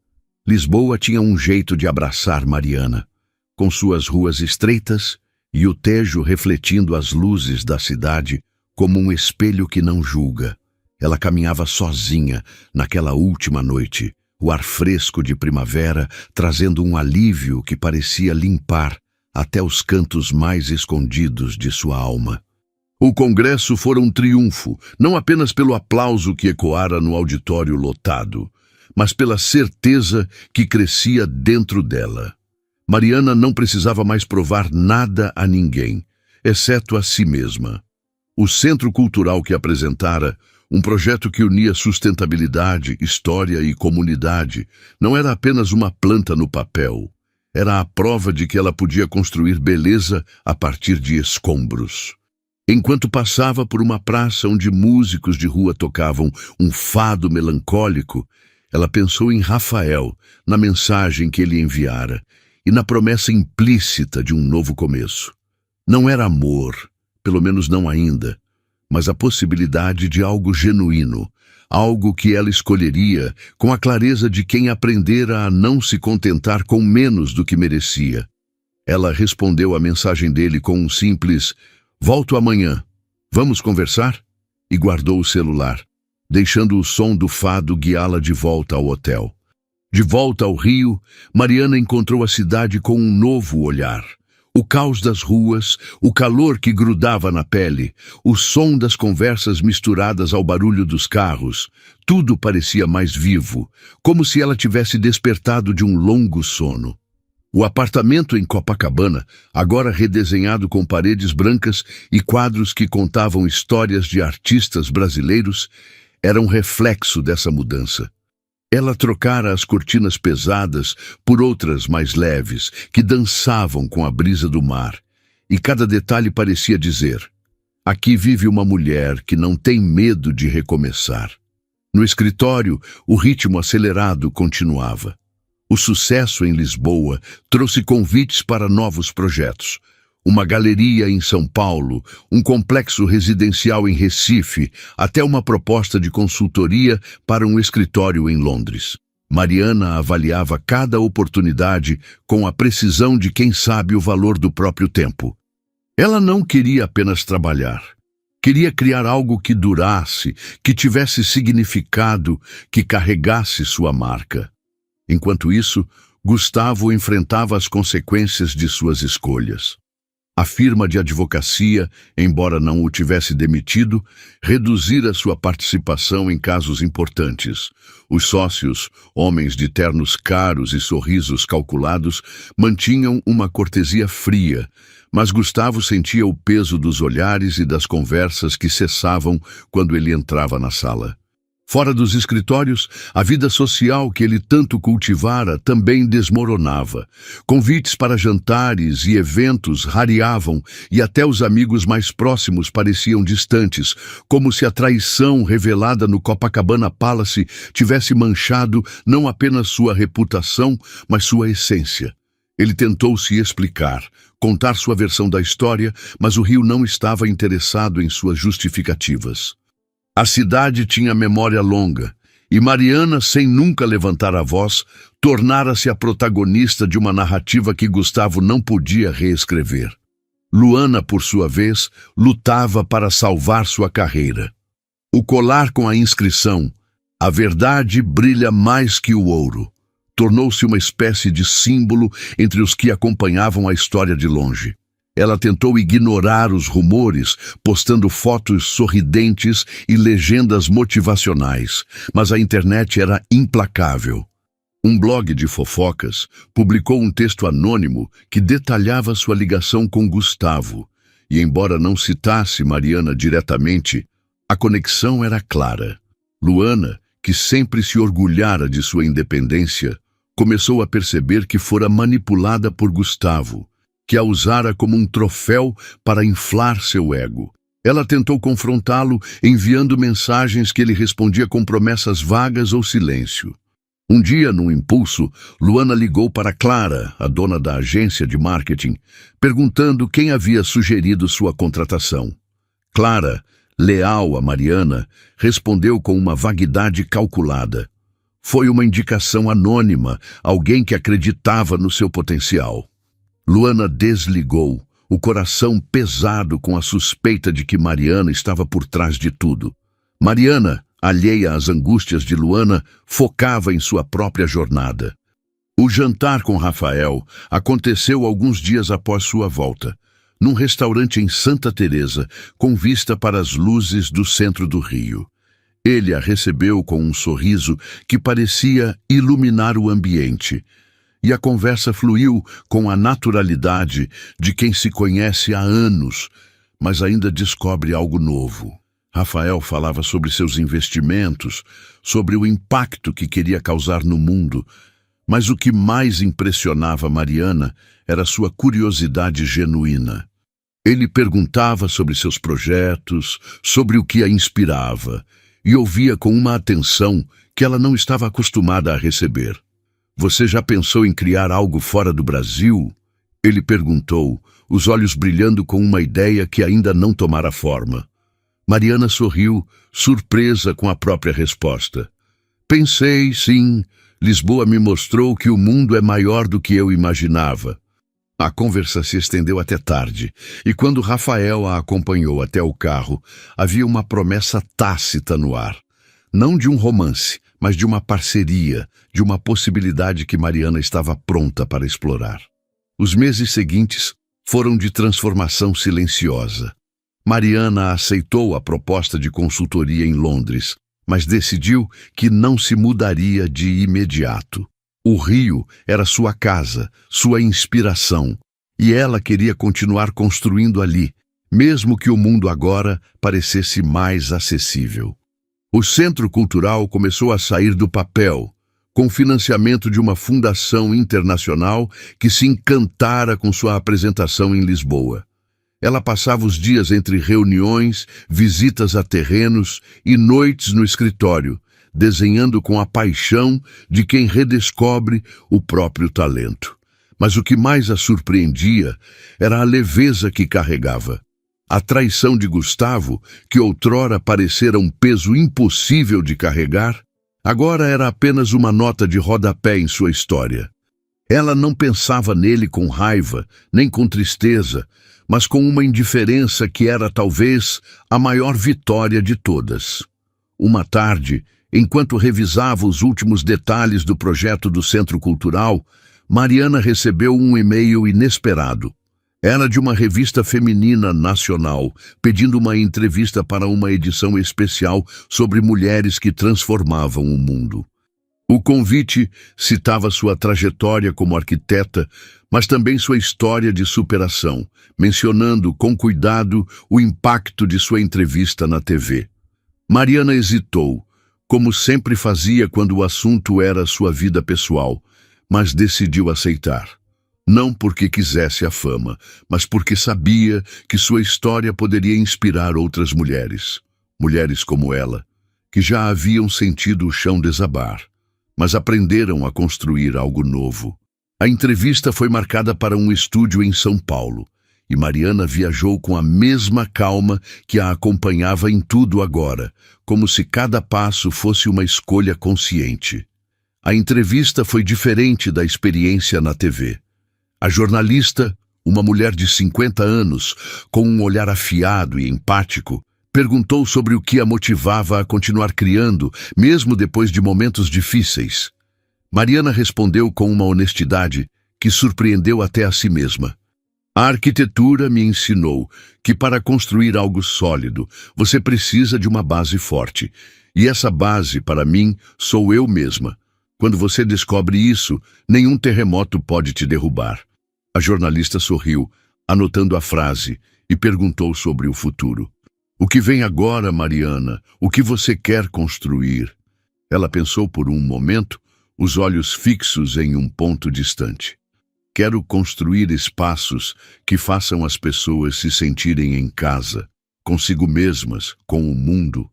Lisboa tinha um jeito de abraçar Mariana, com suas ruas estreitas e o Tejo refletindo as luzes da cidade como um espelho que não julga. Ela caminhava sozinha naquela última noite, o ar fresco de primavera trazendo um alívio que parecia limpar até os cantos mais escondidos de sua alma. O congresso fora um triunfo, não apenas pelo aplauso que ecoara no auditório lotado, mas pela certeza que crescia dentro dela. Mariana não precisava mais provar nada a ninguém, exceto a si mesma. O Centro Cultural que apresentara, um projeto que unia sustentabilidade, história e comunidade, não era apenas uma planta no papel. Era a prova de que ela podia construir beleza a partir de escombros. Enquanto passava por uma praça onde músicos de rua tocavam um fado melancólico, ela pensou em Rafael, na mensagem que ele enviara, e na promessa implícita de um novo começo. Não era amor, pelo menos não ainda, mas a possibilidade de algo genuíno, algo que ela escolheria com a clareza de quem aprendera a não se contentar com menos do que merecia. Ela respondeu à mensagem dele com um simples "Volto amanhã, vamos conversar?" e guardou o celular, deixando o som do fado guiá-la de volta ao hotel. De volta ao Rio, Mariana encontrou a cidade com um novo olhar. O caos das ruas, o calor que grudava na pele, o som das conversas misturadas ao barulho dos carros, tudo parecia mais vivo, como se ela tivesse despertado de um longo sono. O apartamento em Copacabana, agora redesenhado com paredes brancas e quadros que contavam histórias de artistas brasileiros, era um reflexo dessa mudança. Ela trocara as cortinas pesadas por outras mais leves, que dançavam com a brisa do mar, e cada detalhe parecia dizer: aqui vive uma mulher que não tem medo de recomeçar. No escritório, o ritmo acelerado continuava. O sucesso em Lisboa trouxe convites para novos projetos. Uma galeria em São Paulo, um complexo residencial em Recife, até uma proposta de consultoria para um escritório em Londres. Mariana avaliava cada oportunidade com a precisão de quem sabe o valor do próprio tempo. Ela não queria apenas trabalhar. Queria criar algo que durasse, que tivesse significado, que carregasse sua marca. Enquanto isso, Gustavo enfrentava as consequências de suas escolhas. A firma de advocacia, embora não o tivesse demitido, reduzira sua participação em casos importantes. Os sócios, homens de ternos caros e sorrisos calculados, mantinham uma cortesia fria, mas Gustavo sentia o peso dos olhares e das conversas que cessavam quando ele entrava na sala. Fora dos escritórios, a vida social que ele tanto cultivara também desmoronava. Convites para jantares e eventos rareavam e até os amigos mais próximos pareciam distantes, como se a traição revelada no Copacabana Palace tivesse manchado não apenas sua reputação, mas sua essência. Ele tentou se explicar, contar sua versão da história, mas o Rio não estava interessado em suas justificativas. A cidade tinha memória longa, e Mariana, sem nunca levantar a voz, tornara-se a protagonista de uma narrativa que Gustavo não podia reescrever. Luana, por sua vez, lutava para salvar sua carreira. O colar com a inscrição "A verdade brilha mais que o ouro" tornou-se uma espécie de símbolo entre os que acompanhavam a história de longe. Ela tentou ignorar os rumores, postando fotos sorridentes e legendas motivacionais, mas a internet era implacável. Um blog de fofocas publicou um texto anônimo que detalhava sua ligação com Gustavo, e embora não citasse Mariana diretamente, a conexão era clara. Luana, que sempre se orgulhara de sua independência, começou a perceber que fora manipulada por Gustavo, que a usara como um troféu para inflar seu ego. Ela tentou confrontá-lo, enviando mensagens que ele respondia com promessas vagas ou silêncio. Um dia, num impulso, Luana ligou para Clara, a dona da agência de marketing, perguntando quem havia sugerido sua contratação. Clara, leal a Mariana, respondeu com uma vaguidade calculada. Foi uma indicação anônima, alguém que acreditava no seu potencial. Luana desligou, o coração pesado com a suspeita de que Mariana estava por trás de tudo. Mariana, alheia às angústias de Luana, focava em sua própria jornada. O jantar com Rafael aconteceu alguns dias após sua volta, num restaurante em Santa Teresa, com vista para as luzes do centro do Rio. Ele a recebeu com um sorriso que parecia iluminar o ambiente, e a conversa fluiu com a naturalidade de quem se conhece há anos, mas ainda descobre algo novo. Rafael falava sobre seus investimentos, sobre o impacto que queria causar no mundo, mas o que mais impressionava Mariana era sua curiosidade genuína. Ele perguntava sobre seus projetos, sobre o que a inspirava, e ouvia com uma atenção que ela não estava acostumada a receber. Você já pensou em criar algo fora do Brasil? Ele perguntou, os olhos brilhando com uma ideia que ainda não tomara forma. Mariana sorriu, surpresa com a própria resposta. Pensei, sim. Lisboa me mostrou que o mundo é maior do que eu imaginava. A conversa se estendeu até tarde, e quando Rafael a acompanhou até o carro, havia uma promessa tácita no ar. Não de um romance, mas de uma parceria, de uma possibilidade que Mariana estava pronta para explorar. Os meses seguintes foram de transformação silenciosa. Mariana aceitou a proposta de consultoria em Londres, mas decidiu que não se mudaria de imediato. O Rio era sua casa, sua inspiração, e ela queria continuar construindo ali, mesmo que o mundo agora parecesse mais acessível. O Centro Cultural começou a sair do papel, com financiamento de uma fundação internacional que se encantara com sua apresentação em Lisboa. Ela passava os dias entre reuniões, visitas a terrenos e noites no escritório, desenhando com a paixão de quem redescobre o próprio talento. Mas o que mais a surpreendia era a leveza que carregava. A traição de Gustavo, que outrora parecera um peso impossível de carregar, agora era apenas uma nota de rodapé em sua história. Ela não pensava nele com raiva, nem com tristeza, mas com uma indiferença que era talvez a maior vitória de todas. Uma tarde, enquanto revisava os últimos detalhes do projeto do Centro Cultural, Mariana recebeu um e-mail inesperado. Era de uma revista feminina nacional, pedindo uma entrevista para uma edição especial sobre mulheres que transformavam o mundo. O convite citava sua trajetória como arquiteta, mas também sua história de superação, mencionando com cuidado o impacto de sua entrevista na TV. Mariana hesitou, como sempre fazia quando o assunto era sua vida pessoal, mas decidiu aceitar. Não porque quisesse a fama, mas porque sabia que sua história poderia inspirar outras mulheres. Mulheres como ela, que já haviam sentido o chão desabar, mas aprenderam a construir algo novo. A entrevista foi marcada para um estúdio em São Paulo, e Mariana viajou com a mesma calma que a acompanhava em tudo agora, como se cada passo fosse uma escolha consciente. A entrevista foi diferente da experiência na TV. A jornalista, uma mulher de 50 anos, com um olhar afiado e empático, perguntou sobre o que a motivava a continuar criando, mesmo depois de momentos difíceis. Mariana respondeu com uma honestidade que surpreendeu até a si mesma. A arquitetura me ensinou que para construir algo sólido, você precisa de uma base forte. E essa base, para mim, sou eu mesma. Quando você descobre isso, nenhum terremoto pode te derrubar. A jornalista sorriu, anotando a frase, e perguntou sobre o futuro. O que vem agora, Mariana? O que você quer construir? Ela pensou por um momento, os olhos fixos em um ponto distante. Quero construir espaços que façam as pessoas se sentirem em casa, consigo mesmas, com o mundo.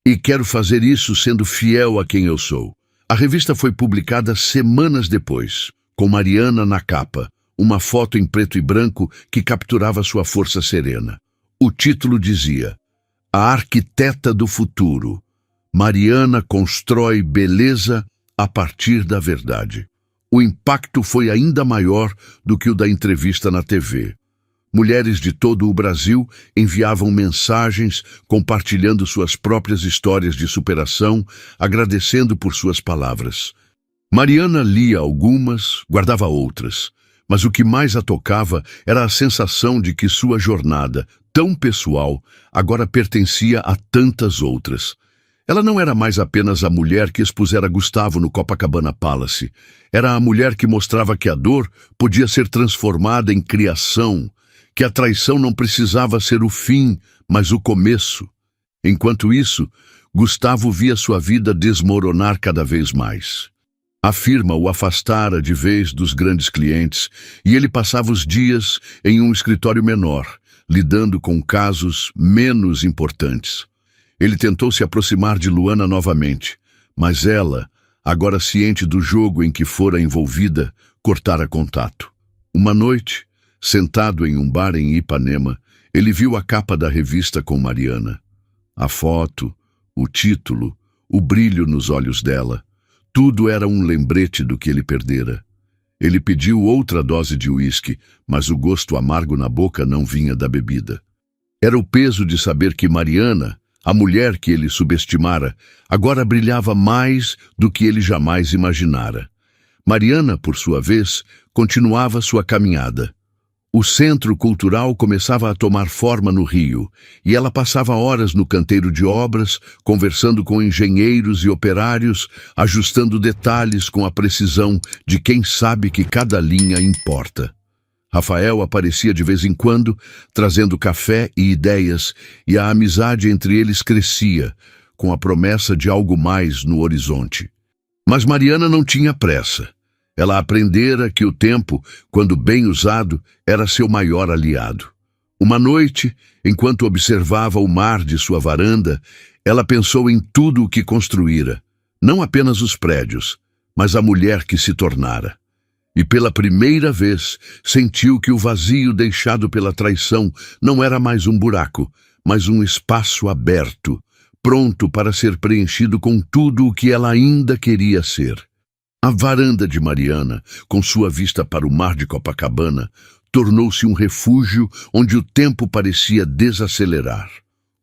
E quero fazer isso sendo fiel a quem eu sou. A revista foi publicada semanas depois, com Mariana na capa, uma foto em preto e branco que capturava sua força serena. O título dizia: A Arquiteta do Futuro. Mariana constrói beleza a partir da verdade. O impacto foi ainda maior do que o da entrevista na TV. Mulheres de todo o Brasil enviavam mensagens compartilhando suas próprias histórias de superação, agradecendo por suas palavras. Mariana lia algumas, guardava outras, mas o que mais a tocava era a sensação de que sua jornada, tão pessoal, agora pertencia a tantas outras. Ela não era mais apenas a mulher que expusera Gustavo no Copacabana Palace. Era a mulher que mostrava que a dor podia ser transformada em criação, que a traição não precisava ser o fim, mas o começo. Enquanto isso, Gustavo via sua vida desmoronar cada vez mais. A firma o afastara de vez dos grandes clientes e ele passava os dias em um escritório menor, lidando com casos menos importantes. Ele tentou se aproximar de Luana novamente, mas ela, Agora ciente do jogo em que fora envolvida, cortara contato. Uma noite, sentado em um bar em Ipanema, ele viu a capa da revista com Mariana. A foto, o título, o brilho nos olhos dela, tudo era um lembrete do que ele perdera. Ele pediu outra dose de uísque, mas o gosto amargo na boca não vinha da bebida. Era o peso de saber que Mariana, a mulher que ele subestimara, agora brilhava mais do que ele jamais imaginara. Mariana, por sua vez, continuava sua caminhada. O centro cultural começava a tomar forma no Rio, e ela passava horas no canteiro de obras, conversando com engenheiros e operários, ajustando detalhes com a precisão de quem sabe que cada linha importa. Rafael aparecia de vez em quando, trazendo café e ideias, e a amizade entre eles crescia, com a promessa de algo mais no horizonte. Mas Mariana não tinha pressa. Ela aprendera que o tempo, quando bem usado, era seu maior aliado. Uma noite, enquanto observava o mar de sua varanda, ela pensou em tudo o que construíra, não apenas os prédios, mas a mulher que se tornara. E pela primeira vez sentiu que o vazio deixado pela traição não era mais um buraco, mas um espaço aberto, pronto para ser preenchido com tudo o que ela ainda queria ser. A varanda de Mariana, com sua vista para o mar de Copacabana, tornou-se um refúgio onde o tempo parecia desacelerar.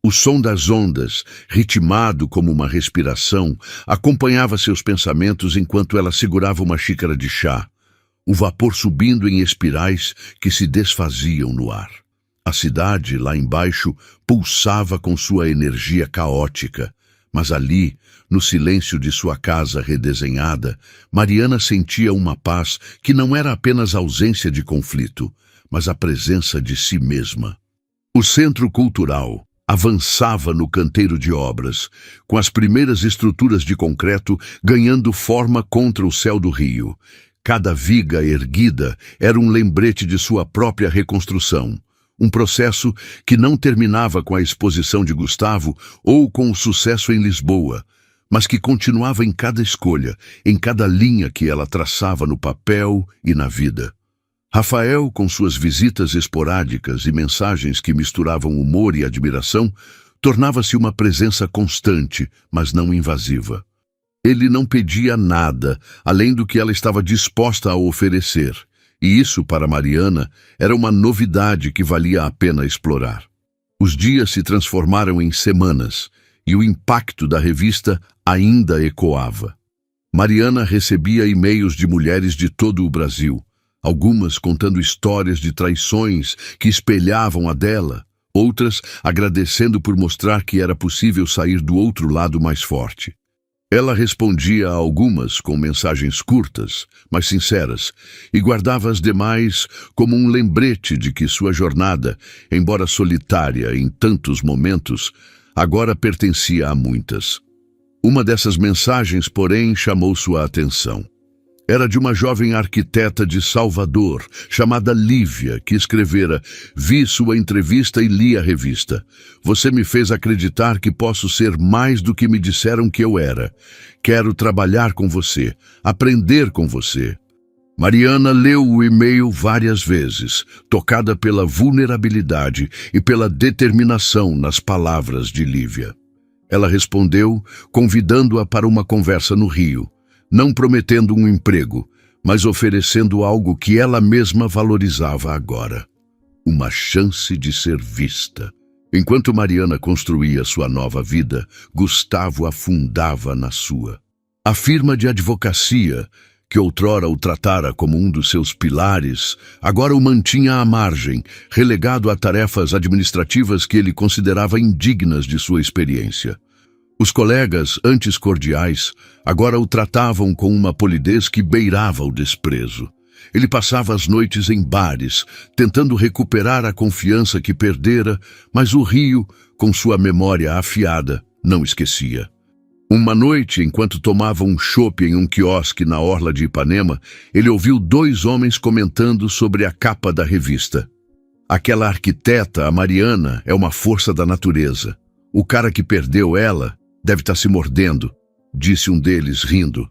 O som das ondas, ritmado como uma respiração, acompanhava seus pensamentos enquanto ela segurava uma xícara de chá, o vapor subindo em espirais que se desfaziam no ar. A cidade, lá embaixo, pulsava com sua energia caótica, mas ali, no silêncio de sua casa redesenhada, Mariana sentia uma paz que não era apenas ausência de conflito, mas a presença de si mesma. O centro cultural avançava no canteiro de obras, com as primeiras estruturas de concreto ganhando forma contra o céu do Rio. Cada viga erguida era um lembrete de sua própria reconstrução. Um processo que não terminava com a exposição de Gustavo ou com o sucesso em Lisboa, mas que continuava em cada escolha, em cada linha que ela traçava no papel e na vida. Rafael, com suas visitas esporádicas e mensagens que misturavam humor e admiração, tornava-se uma presença constante, mas não invasiva. Ele não pedia nada, além do que ela estava disposta a oferecer. E isso, para Mariana, era uma novidade que valia a pena explorar. Os dias se transformaram em semanas, e o impacto da revista ainda ecoava. Mariana recebia e-mails de mulheres de todo o Brasil, algumas contando histórias de traições que espelhavam a dela, outras agradecendo por mostrar que era possível sair do outro lado mais forte. Ela respondia a algumas com mensagens curtas, mas sinceras, e guardava as demais como um lembrete de que sua jornada, embora solitária em tantos momentos, agora pertencia a muitas. Uma dessas mensagens, porém, chamou sua atenção. Era de uma jovem arquiteta de Salvador, chamada Lívia, que escrevera: "Vi sua entrevista e li a revista. Você me fez acreditar que posso ser mais do que me disseram que eu era. Quero trabalhar com você, aprender com você." Mariana leu o e-mail várias vezes, tocada pela vulnerabilidade e pela determinação nas palavras de Lívia. Ela respondeu, convidando-a para uma conversa no Rio, não prometendo um emprego, mas oferecendo algo que ela mesma valorizava agora: uma chance de ser vista. Enquanto Mariana construía sua nova vida, Gustavo afundava na sua. A firma de advocacia, que outrora o tratara como um dos seus pilares, agora o mantinha à margem, relegado a tarefas administrativas que ele considerava indignas de sua experiência. Os colegas, antes cordiais, agora o tratavam com uma polidez que beirava o desprezo. Ele passava as noites em bares, tentando recuperar a confiança que perdera, mas o Rio, com sua memória afiada, não esquecia. Uma noite, enquanto tomava um chopp em um quiosque na orla de Ipanema, ele ouviu dois homens comentando sobre a capa da revista. "Aquela arquiteta, a Mariana, é uma força da natureza. O cara que perdeu ela deve estar se mordendo", disse um deles rindo.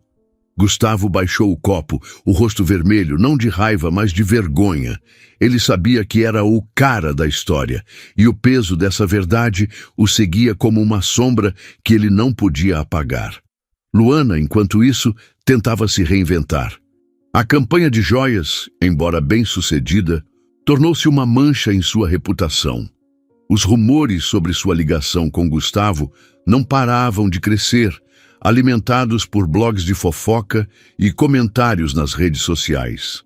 Gustavo baixou o copo, o rosto vermelho, não de raiva, mas de vergonha. Ele sabia que era o cara da história, e o peso dessa verdade o seguia como uma sombra que ele não podia apagar. Luana, enquanto isso, tentava se reinventar. A campanha de joias, embora bem-sucedida, tornou-se uma mancha em sua reputação. Os rumores sobre sua ligação com Gustavo não paravam de crescer, alimentados por blogs de fofoca e comentários nas redes sociais.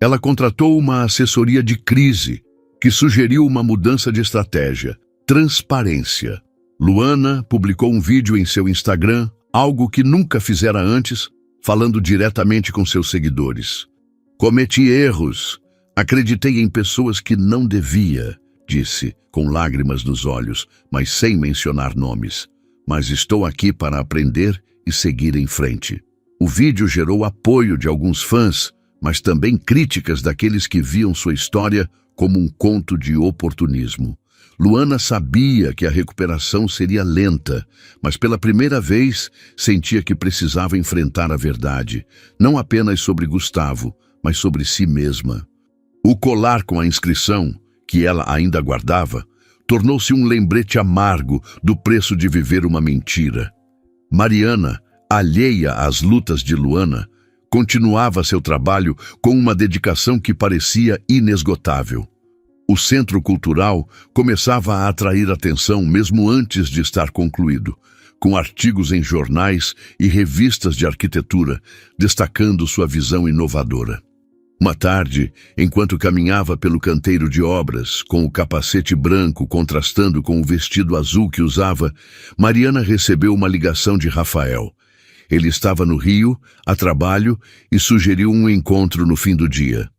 Ela contratou uma assessoria de crise, que sugeriu uma mudança de estratégia: transparência. Luana publicou um vídeo em seu Instagram, algo que nunca fizera antes, falando diretamente com seus seguidores. Cometi erros. Acreditei em pessoas que não devia, disse, com lágrimas nos olhos, mas sem mencionar nomes. Mas estou aqui para aprender e seguir em frente. O vídeo gerou apoio de alguns fãs, mas também críticas daqueles que viam sua história como um conto de oportunismo. Luana sabia que a recuperação seria lenta, mas pela primeira vez sentia que precisava enfrentar a verdade, não apenas sobre Gustavo, mas sobre si mesma. O colar com a inscrição, que ela ainda guardava, tornou-se um lembrete amargo do preço de viver uma mentira. Mariana, alheia às lutas de Luana, continuava seu trabalho com uma dedicação que parecia inesgotável. O Centro Cultural começava a atrair atenção mesmo antes de estar concluído, com artigos em jornais e revistas de arquitetura, destacando sua visão inovadora. Uma tarde, enquanto caminhava pelo canteiro de obras, com o capacete branco contrastando com o vestido azul que usava, Mariana recebeu uma ligação de Rafael. Ele estava no Rio, a trabalho, e sugeriu um encontro no fim do dia.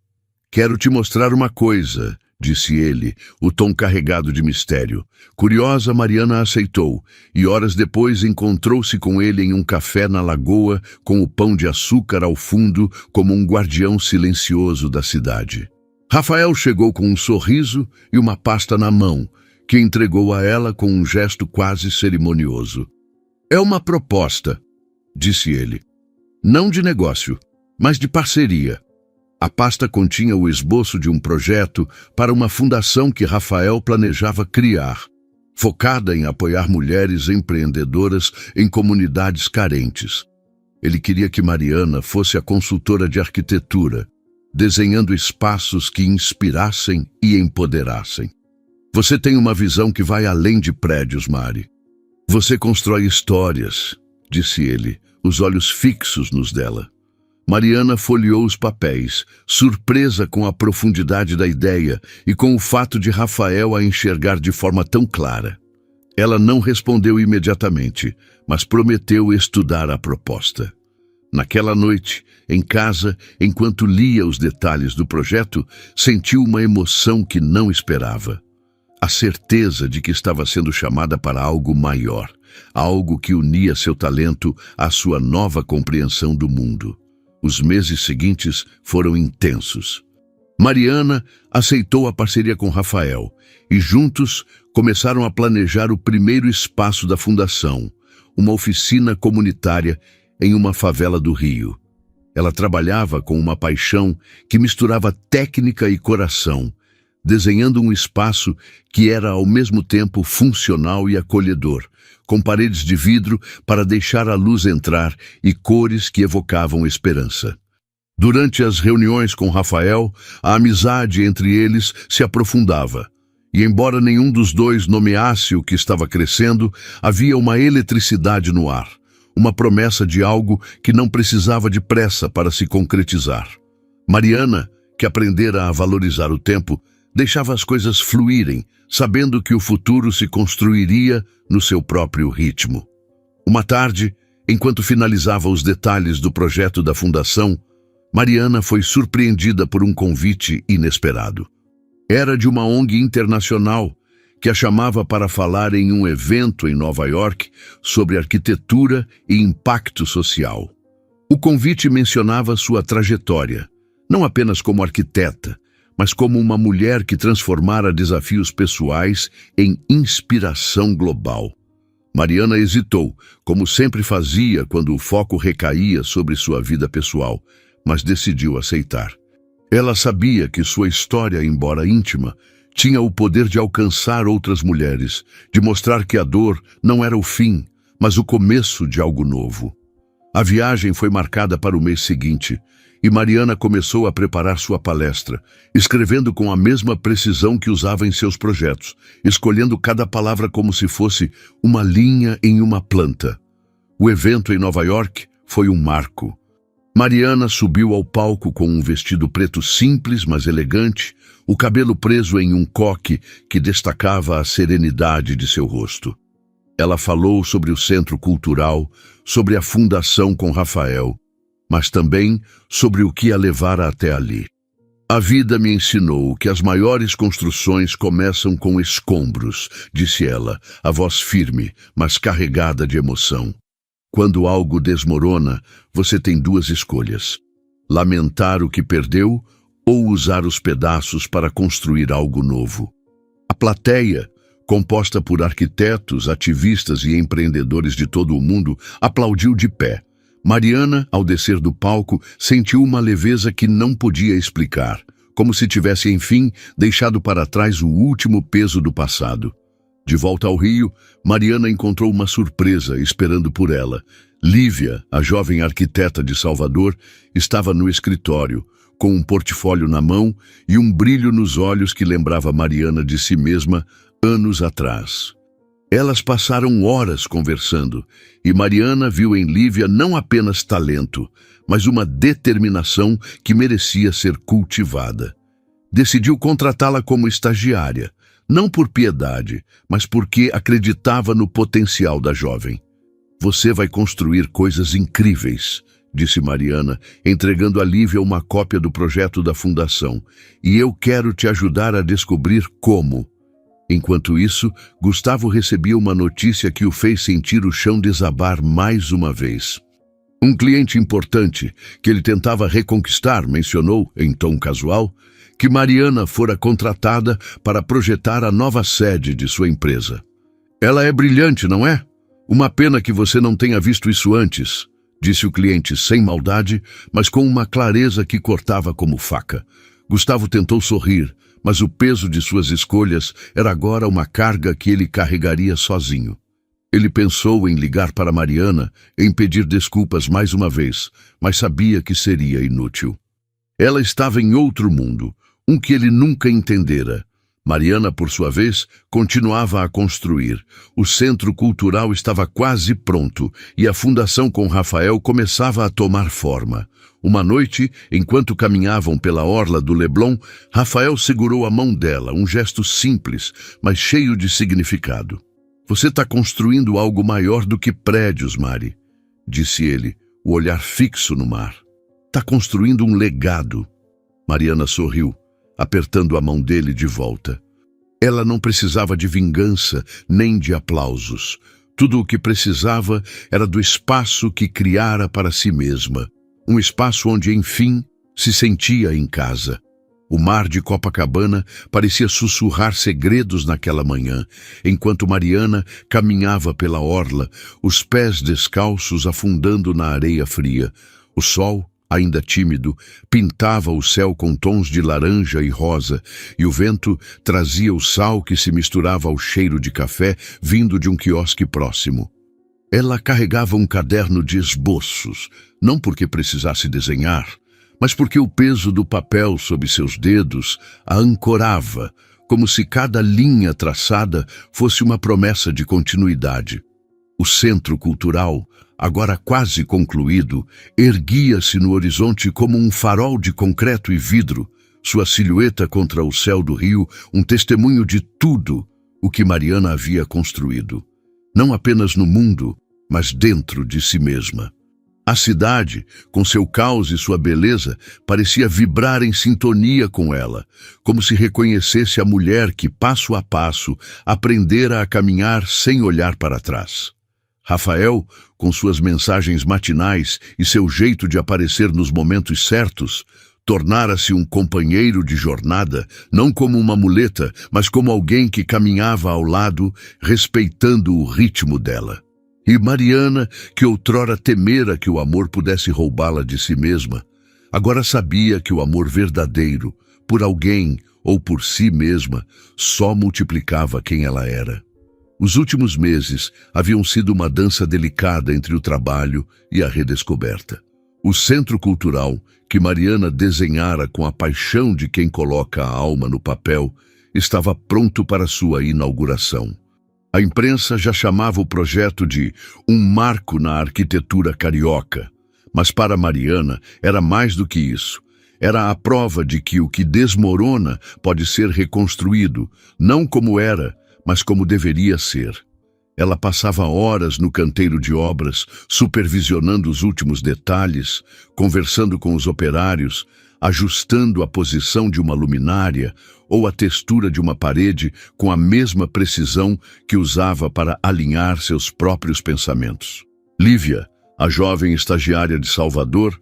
«Quero te mostrar uma coisa», disse ele, o tom carregado de mistério. Curiosa, Mariana aceitou, e horas depois encontrou-se com ele em um café na lagoa, com o pão de açúcar ao fundo, como um guardião silencioso da cidade. Rafael chegou com um sorriso e uma pasta na mão, que entregou a ela com um gesto quase cerimonioso. «É uma proposta», disse ele. «Não de negócio, mas de parceria». A pasta continha o esboço de um projeto para uma fundação que Rafael planejava criar, focada em apoiar mulheres empreendedoras em comunidades carentes. Ele queria que Mariana fosse a consultora de arquitetura, desenhando espaços que inspirassem e empoderassem. «Você tem uma visão que vai além de prédios, Mari. Você constrói histórias», disse ele, os olhos fixos nos dela. Mariana folheou os papéis, surpresa com a profundidade da ideia e com o fato de Rafael a enxergar de forma tão clara. Ela não respondeu imediatamente, mas prometeu estudar a proposta. Naquela noite, em casa, enquanto lia os detalhes do projeto, sentiu uma emoção que não esperava. A certeza de que estava sendo chamada para algo maior, algo que unia seu talento à sua nova compreensão do mundo. Os meses seguintes foram intensos. Mariana aceitou a parceria com Rafael e juntos começaram a planejar o primeiro espaço da fundação, uma oficina comunitária em uma favela do Rio. Ela trabalhava com uma paixão que misturava técnica e coração, desenhando um espaço que era ao mesmo tempo funcional e acolhedor, com paredes de vidro para deixar a luz entrar e cores que evocavam esperança. Durante as reuniões com Rafael, a amizade entre eles se aprofundava, e embora nenhum dos dois nomeasse o que estava crescendo, havia uma eletricidade no ar, uma promessa de algo que não precisava de pressa para se concretizar. Mariana, que aprendera a valorizar o tempo, deixava as coisas fluírem, sabendo que o futuro se construiria no seu próprio ritmo. Uma tarde, enquanto finalizava os detalhes do projeto da fundação, Mariana foi surpreendida por um convite inesperado. Era de uma ONG internacional que a chamava para falar em um evento em Nova York sobre arquitetura e impacto social. O convite mencionava sua trajetória, não apenas como arquiteta, mas como uma mulher que transformara desafios pessoais em inspiração global. Mariana hesitou, como sempre fazia quando o foco recaía sobre sua vida pessoal, mas decidiu aceitar. Ela sabia que sua história, embora íntima, tinha o poder de alcançar outras mulheres, de mostrar que a dor não era o fim, mas o começo de algo novo. A viagem foi marcada para o mês seguinte, e Mariana começou a preparar sua palestra, escrevendo com a mesma precisão que usava em seus projetos, escolhendo cada palavra como se fosse uma linha em uma planta. O evento em Nova York foi um marco. Mariana subiu ao palco com um vestido preto simples, mas elegante, o cabelo preso em um coque que destacava a serenidade de seu rosto. Ela falou sobre o Centro Cultural, sobre a fundação com Rafael, mas também sobre o que a levara até ali. A vida me ensinou que as maiores construções começam com escombros, disse ela, a voz firme, mas carregada de emoção. Quando algo desmorona, você tem duas escolhas: lamentar o que perdeu ou usar os pedaços para construir algo novo. A plateia, composta por arquitetos, ativistas e empreendedores de todo o mundo, aplaudiu de pé. Mariana, ao descer do palco, sentiu uma leveza que não podia explicar, como se tivesse, enfim, deixado para trás o último peso do passado. De volta ao Rio, Mariana encontrou uma surpresa esperando por ela. Lívia, a jovem arquiteta de Salvador, estava no escritório, com um portfólio na mão e um brilho nos olhos que lembrava Mariana de si mesma anos atrás. Elas passaram horas conversando, e Mariana viu em Lívia não apenas talento, mas uma determinação que merecia ser cultivada. Decidiu contratá-la como estagiária, não por piedade, mas porque acreditava no potencial da jovem. Você vai construir coisas incríveis, disse Mariana, entregando a Lívia uma cópia do projeto da fundação, e eu quero te ajudar a descobrir como. Enquanto isso, Gustavo recebia uma notícia que o fez sentir o chão desabar mais uma vez. Um cliente importante, que ele tentava reconquistar, mencionou, em tom casual, que Mariana fora contratada para projetar a nova sede de sua empresa. Ela é brilhante, não é? Uma pena que você não tenha visto isso antes, disse o cliente sem maldade, mas com uma clareza que cortava como faca. Gustavo tentou sorrir, mas o peso de suas escolhas era agora uma carga que ele carregaria sozinho. Ele pensou em ligar para Mariana, em pedir desculpas mais uma vez, mas sabia que seria inútil. Ela estava em outro mundo, um que ele nunca entendera. Mariana, por sua vez, continuava a construir. O Centro Cultural estava quase pronto e a fundação com Rafael começava a tomar forma. Uma noite, enquanto caminhavam pela orla do Leblon, Rafael segurou a mão dela, um gesto simples, mas cheio de significado. Você está construindo algo maior do que prédios, Mari, disse ele, o olhar fixo no mar. Está construindo um legado. Mariana sorriu, apertando a mão dele de volta. Ela não precisava de vingança nem de aplausos. Tudo o que precisava era do espaço que criara para si mesma. Um espaço onde, enfim, se sentia em casa. O mar de Copacabana parecia sussurrar segredos naquela manhã, enquanto Mariana caminhava pela orla, os pés descalços afundando na areia fria. O sol, ainda tímido, pintava o céu com tons de laranja e rosa, e o vento trazia o sal que se misturava ao cheiro de café vindo de um quiosque próximo. Ela carregava um caderno de esboços, não porque precisasse desenhar, mas porque o peso do papel sob seus dedos a ancorava, como se cada linha traçada fosse uma promessa de continuidade. O Centro Cultural, agora quase concluído, erguia-se no horizonte como um farol de concreto e vidro, sua silhueta contra o céu do rio, um testemunho de tudo o que Mariana havia construído. Não apenas no mundo, mas dentro de si mesma. A cidade, com seu caos e sua beleza, parecia vibrar em sintonia com ela, como se reconhecesse a mulher que, passo a passo, aprendera a caminhar sem olhar para trás. Rafael, com suas mensagens matinais e seu jeito de aparecer nos momentos certos, Tornara-se um companheiro de jornada, não como uma muleta, mas como alguém que caminhava ao lado, respeitando o ritmo dela. E Mariana, que outrora temera que o amor pudesse roubá-la de si mesma, agora sabia que o amor verdadeiro, por alguém ou por si mesma, só multiplicava quem ela era. Os últimos meses haviam sido uma dança delicada entre o trabalho e a redescoberta. O centro cultural, que Mariana desenhara com a paixão de quem coloca a alma no papel, estava pronto para sua inauguração. A imprensa já chamava o projeto de um marco na arquitetura carioca, mas para Mariana era mais do que isso. Era a prova de que o que desmorona pode ser reconstruído, não como era, mas como deveria ser. Ela passava horas no canteiro de obras, supervisionando os últimos detalhes, conversando com os operários, ajustando a posição de uma luminária ou a textura de uma parede com a mesma precisão que usava para alinhar seus próprios pensamentos. Lívia, a jovem estagiária de Salvador,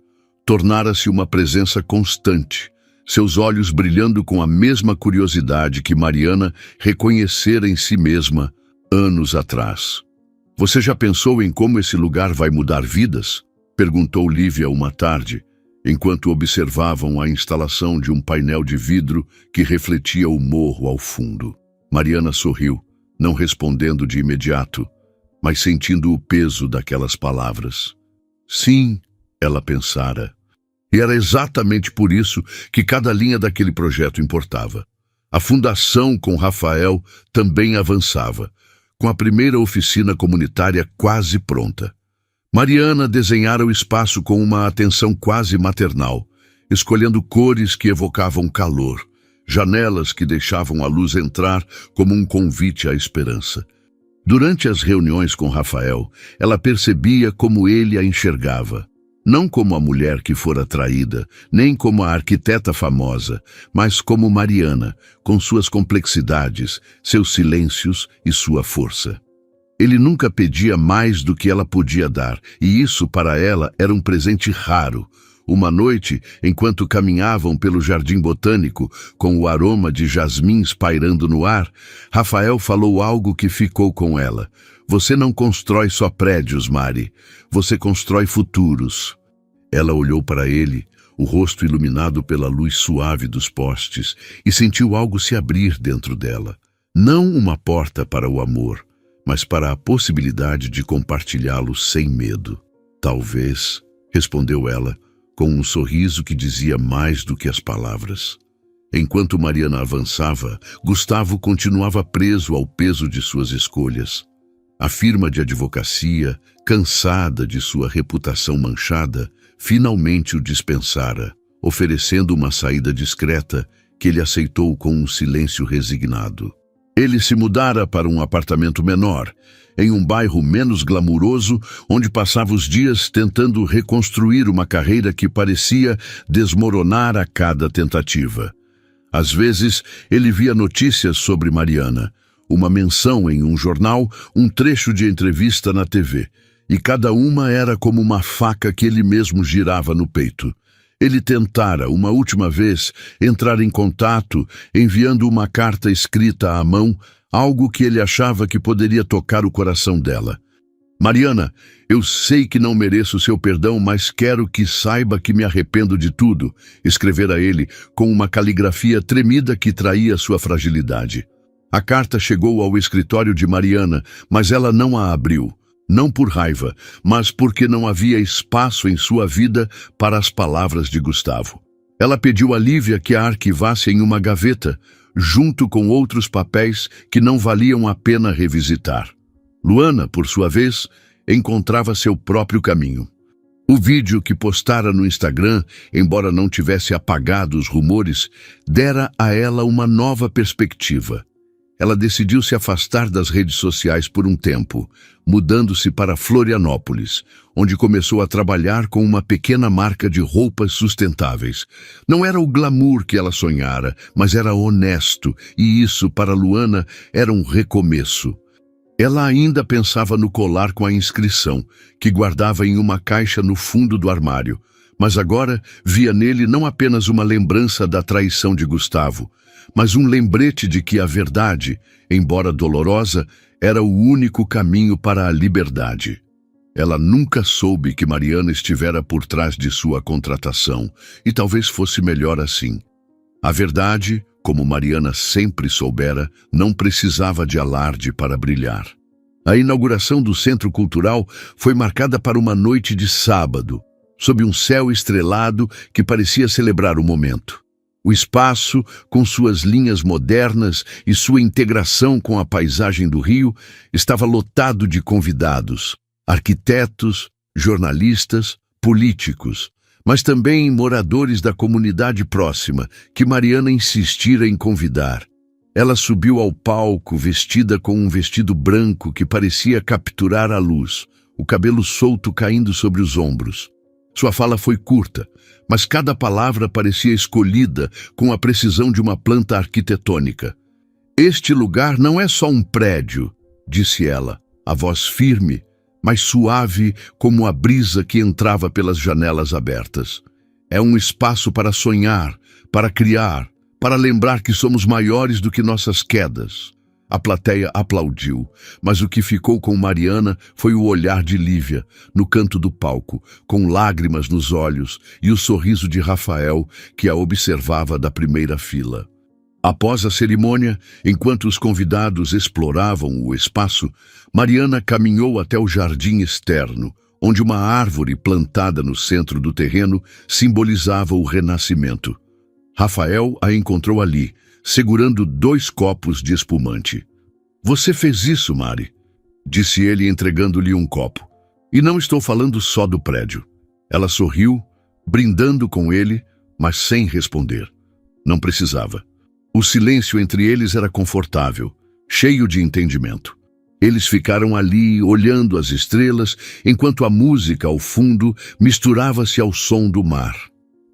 tornara-se uma presença constante, seus olhos brilhando com a mesma curiosidade que Mariana reconhecera em si mesma anos atrás. "Você já pensou em como esse lugar vai mudar vidas?" perguntou Lívia uma tarde, enquanto observavam a instalação de um painel de vidro que refletia o morro ao fundo. Mariana sorriu, não respondendo de imediato, mas sentindo o peso daquelas palavras. Sim, ela pensara. E era exatamente por isso que cada linha daquele projeto importava. A fundação com Rafael também avançava, com a primeira oficina comunitária quase pronta. Mariana desenhara o espaço com uma atenção quase maternal, escolhendo cores que evocavam calor, janelas que deixavam a luz entrar como um convite à esperança. Durante as reuniões com Rafael, ela percebia como ele a enxergava. Não como a mulher que fora traída, nem como a arquiteta famosa, mas como Mariana, com suas complexidades, seus silêncios e sua força. Ele nunca pedia mais do que ela podia dar, e isso para ela era um presente raro. Uma noite, enquanto caminhavam pelo jardim botânico, com o aroma de jasmins pairando no ar, Rafael falou algo que ficou com ela. "Você não constrói só prédios, Mari. Você constrói futuros." Ela olhou para ele, o rosto iluminado pela luz suave dos postes, e sentiu algo se abrir dentro dela. Não uma porta para o amor, mas para a possibilidade de compartilhá-lo sem medo. "Talvez", respondeu ela, com um sorriso que dizia mais do que as palavras. Enquanto Mariana avançava, Gustavo continuava preso ao peso de suas escolhas. A firma de advocacia, cansada de sua reputação manchada, finalmente o dispensara, oferecendo uma saída discreta que ele aceitou com um silêncio resignado. Ele se mudara para um apartamento menor, em um bairro menos glamuroso, onde passava os dias tentando reconstruir uma carreira que parecia desmoronar a cada tentativa. Às vezes, ele via notícias sobre Mariana, uma menção em um jornal, um trecho de entrevista na TV, e cada uma era como uma faca que ele mesmo girava no peito. Ele tentara, uma última vez, entrar em contato, enviando uma carta escrita à mão, algo que ele achava que poderia tocar o coração dela. "Mariana, eu sei que não mereço seu perdão, mas quero que saiba que me arrependo de tudo", escrevera ele, com uma caligrafia tremida que traía sua fragilidade. A carta chegou ao escritório de Mariana, mas ela não a abriu. Não por raiva, mas porque não havia espaço em sua vida para as palavras de Gustavo. Ela pediu a Lívia que a arquivasse em uma gaveta, junto com outros papéis que não valiam a pena revisitar. Luana, por sua vez, encontrava seu próprio caminho. O vídeo que postara no Instagram, embora não tivesse apagado os rumores, dera a ela uma nova perspectiva. Ela decidiu se afastar das redes sociais por um tempo, mudando-se para Florianópolis, onde começou a trabalhar com uma pequena marca de roupas sustentáveis. Não era o glamour que ela sonhara, mas era honesto, e isso, para Luana, era um recomeço. Ela ainda pensava no colar com a inscrição, que guardava em uma caixa no fundo do armário, Mas agora via nele não apenas uma lembrança da traição de Gustavo, mas um lembrete de que a verdade, embora dolorosa, era o único caminho para a liberdade. Ela nunca soube que Mariana estivera por trás de sua contratação, e talvez fosse melhor assim. A verdade, como Mariana sempre soubera, não precisava de alarde para brilhar. A inauguração do Centro Cultural foi marcada para uma noite de sábado, sob um céu estrelado que parecia celebrar o momento. O espaço, com suas linhas modernas e sua integração com a paisagem do Rio, estava lotado de convidados, arquitetos, jornalistas, políticos, mas também moradores da comunidade próxima, que Mariana insistira em convidar. Ela subiu ao palco vestida com um vestido branco que parecia capturar a luz, o cabelo solto caindo sobre os ombros. Sua fala foi curta, mas cada palavra parecia escolhida com a precisão de uma planta arquitetônica. "Este lugar não é só um prédio", disse ela, a voz firme, mas suave como a brisa que entrava pelas janelas abertas. "É um espaço para sonhar, para criar, para lembrar que somos maiores do que nossas quedas." A plateia aplaudiu, mas o que ficou com Mariana foi o olhar de Lívia, no canto do palco, com lágrimas nos olhos, e o sorriso de Rafael, que a observava da primeira fila. Após a cerimônia, enquanto os convidados exploravam o espaço, Mariana caminhou até o jardim externo, onde uma árvore plantada no centro do terreno simbolizava o renascimento. Rafael a encontrou ali, segurando 2 copos de espumante. "Você fez isso, Mari", disse ele entregando-lhe um copo. "E não estou falando só do prédio." Ela sorriu, brindando com ele, mas sem responder. Não precisava. O silêncio entre eles era confortável, cheio de entendimento. Eles ficaram ali, olhando as estrelas, enquanto a música ao fundo misturava-se ao som do mar.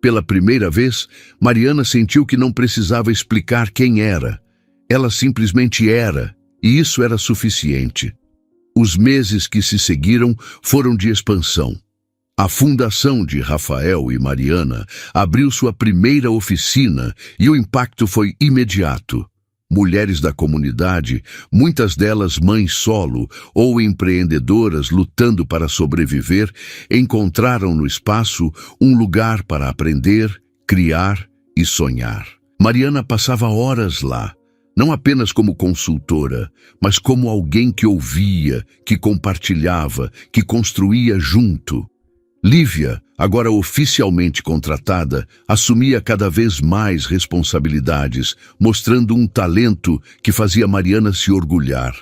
Pela primeira vez, Mariana sentiu que não precisava explicar quem era. Ela simplesmente era, e isso era suficiente. Os meses que se seguiram foram de expansão. A fundação de Rafael e Mariana abriu sua primeira oficina e o impacto foi imediato. Mulheres da comunidade, muitas delas mães solo ou empreendedoras lutando para sobreviver, encontraram no espaço um lugar para aprender, criar e sonhar. Mariana passava horas lá, não apenas como consultora, mas como alguém que ouvia, que compartilhava, que construía junto. Lívia, agora oficialmente contratada, assumia cada vez mais responsabilidades, mostrando um talento que fazia Mariana se orgulhar.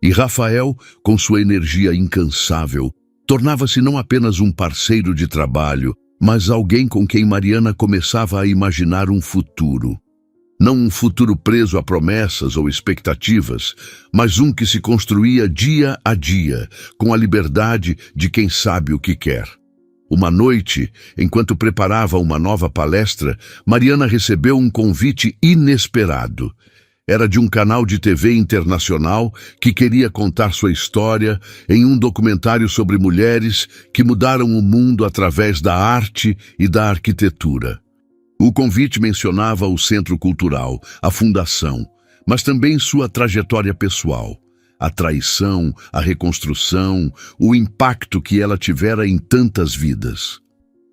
E Rafael, com sua energia incansável, tornava-se não apenas um parceiro de trabalho, mas alguém com quem Mariana começava a imaginar um futuro. Não um futuro preso a promessas ou expectativas, mas um que se construía dia a dia, com a liberdade de quem sabe o que quer. Uma noite, enquanto preparava uma nova palestra, Mariana recebeu um convite inesperado. Era de um canal de TV internacional que queria contar sua história em um documentário sobre mulheres que mudaram o mundo através da arte e da arquitetura. O convite mencionava o Centro Cultural, a fundação, mas também sua trajetória pessoal. A traição, a reconstrução, o impacto que ela tivera em tantas vidas.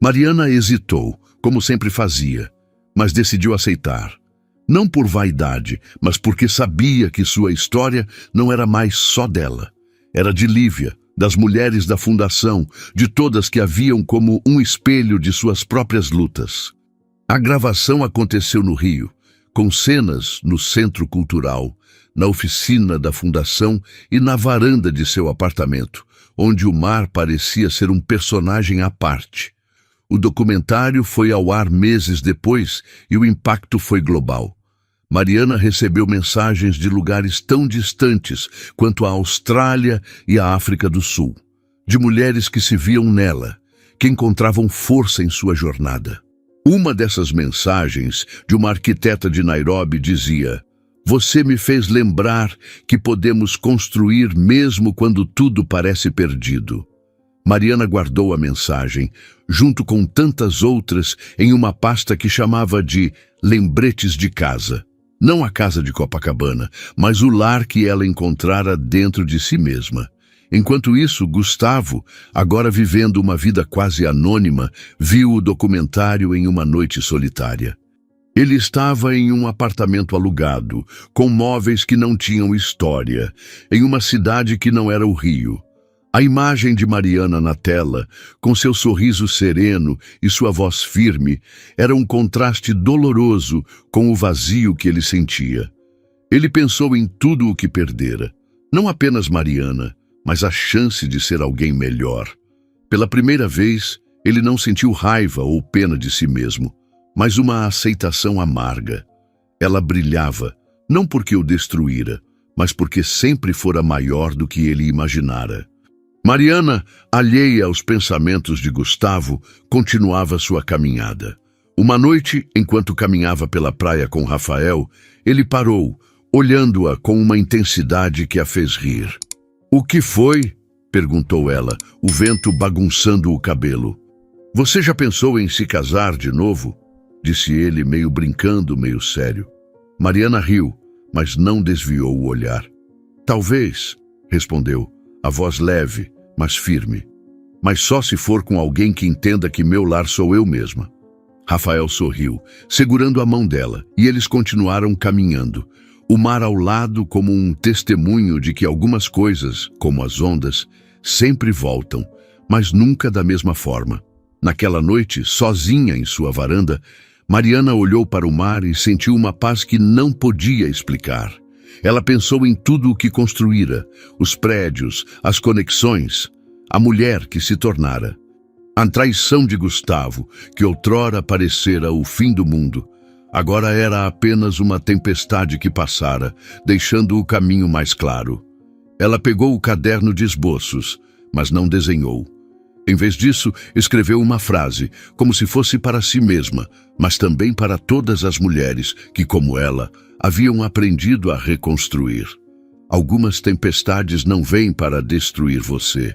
Mariana hesitou, como sempre fazia, mas decidiu aceitar. Não por vaidade, mas porque sabia que sua história não era mais só dela. Era de Lívia, das mulheres da fundação, de todas que a viam como um espelho de suas próprias lutas. A gravação aconteceu no Rio, com cenas no Centro Cultural, na oficina da fundação e na varanda de seu apartamento, onde o mar parecia ser um personagem à parte. O documentário foi ao ar meses depois e o impacto foi global. Mariana recebeu mensagens de lugares tão distantes quanto a Austrália e a África do Sul, de mulheres que se viam nela, que encontravam força em sua jornada. Uma dessas mensagens, de uma arquiteta de Nairobi, dizia: "Você me fez lembrar que podemos construir mesmo quando tudo parece perdido." Mariana guardou a mensagem, junto com tantas outras, em uma pasta que chamava de lembretes de casa. Não a casa de Copacabana, mas o lar que ela encontrara dentro de si mesma. Enquanto isso, Gustavo, agora vivendo uma vida quase anônima, viu o documentário em uma noite solitária. Ele estava em um apartamento alugado, com móveis que não tinham história, em uma cidade que não era o Rio. A imagem de Mariana na tela, com seu sorriso sereno e sua voz firme, era um contraste doloroso com o vazio que ele sentia. Ele pensou em tudo o que perdera, não apenas Mariana, mas a chance de ser alguém melhor. Pela primeira vez, ele não sentiu raiva ou pena de si mesmo, mas uma aceitação amarga. Ela brilhava, não porque o destruíra, mas porque sempre fora maior do que ele imaginara. Mariana, alheia aos pensamentos de Gustavo, continuava sua caminhada. Uma noite, enquanto caminhava pela praia com Rafael, ele parou, olhando-a com uma intensidade que a fez rir. "O que foi?" perguntou ela, o vento bagunçando o cabelo. "Você já pensou em se casar de novo?" disse ele, meio brincando, meio sério. Mariana riu, mas não desviou o olhar. "Talvez", respondeu, a voz leve, mas firme. "Mas só se for com alguém que entenda que meu lar sou eu mesma." Rafael sorriu, segurando a mão dela, e eles continuaram caminhando. O mar ao lado como um testemunho de que algumas coisas, como as ondas, sempre voltam, mas nunca da mesma forma. Naquela noite, sozinha em sua varanda, Mariana olhou para o mar e sentiu uma paz que não podia explicar. Ela pensou em tudo o que construíra, os prédios, as conexões, a mulher que se tornara. A traição de Gustavo, que outrora parecera o fim do mundo, agora era apenas uma tempestade que passara, deixando o caminho mais claro. Ela pegou o caderno de esboços, mas não desenhou. Em vez disso, escreveu uma frase, como se fosse para si mesma, mas também para todas as mulheres que, como ela, haviam aprendido a reconstruir. Algumas tempestades não vêm para destruir você.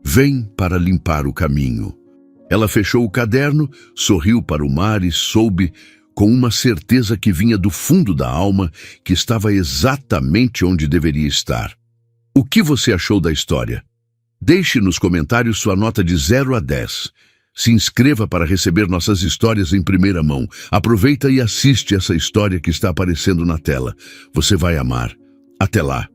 Vêm para limpar o caminho. Ela fechou o caderno, sorriu para o mar e soube, com uma certeza que vinha do fundo da alma, que estava exatamente onde deveria estar. O que você achou da história? Deixe nos comentários sua nota de 0 a 10. Se inscreva para receber nossas histórias em primeira mão. Aproveita e assiste essa história que está aparecendo na tela. Você vai amar. Até lá!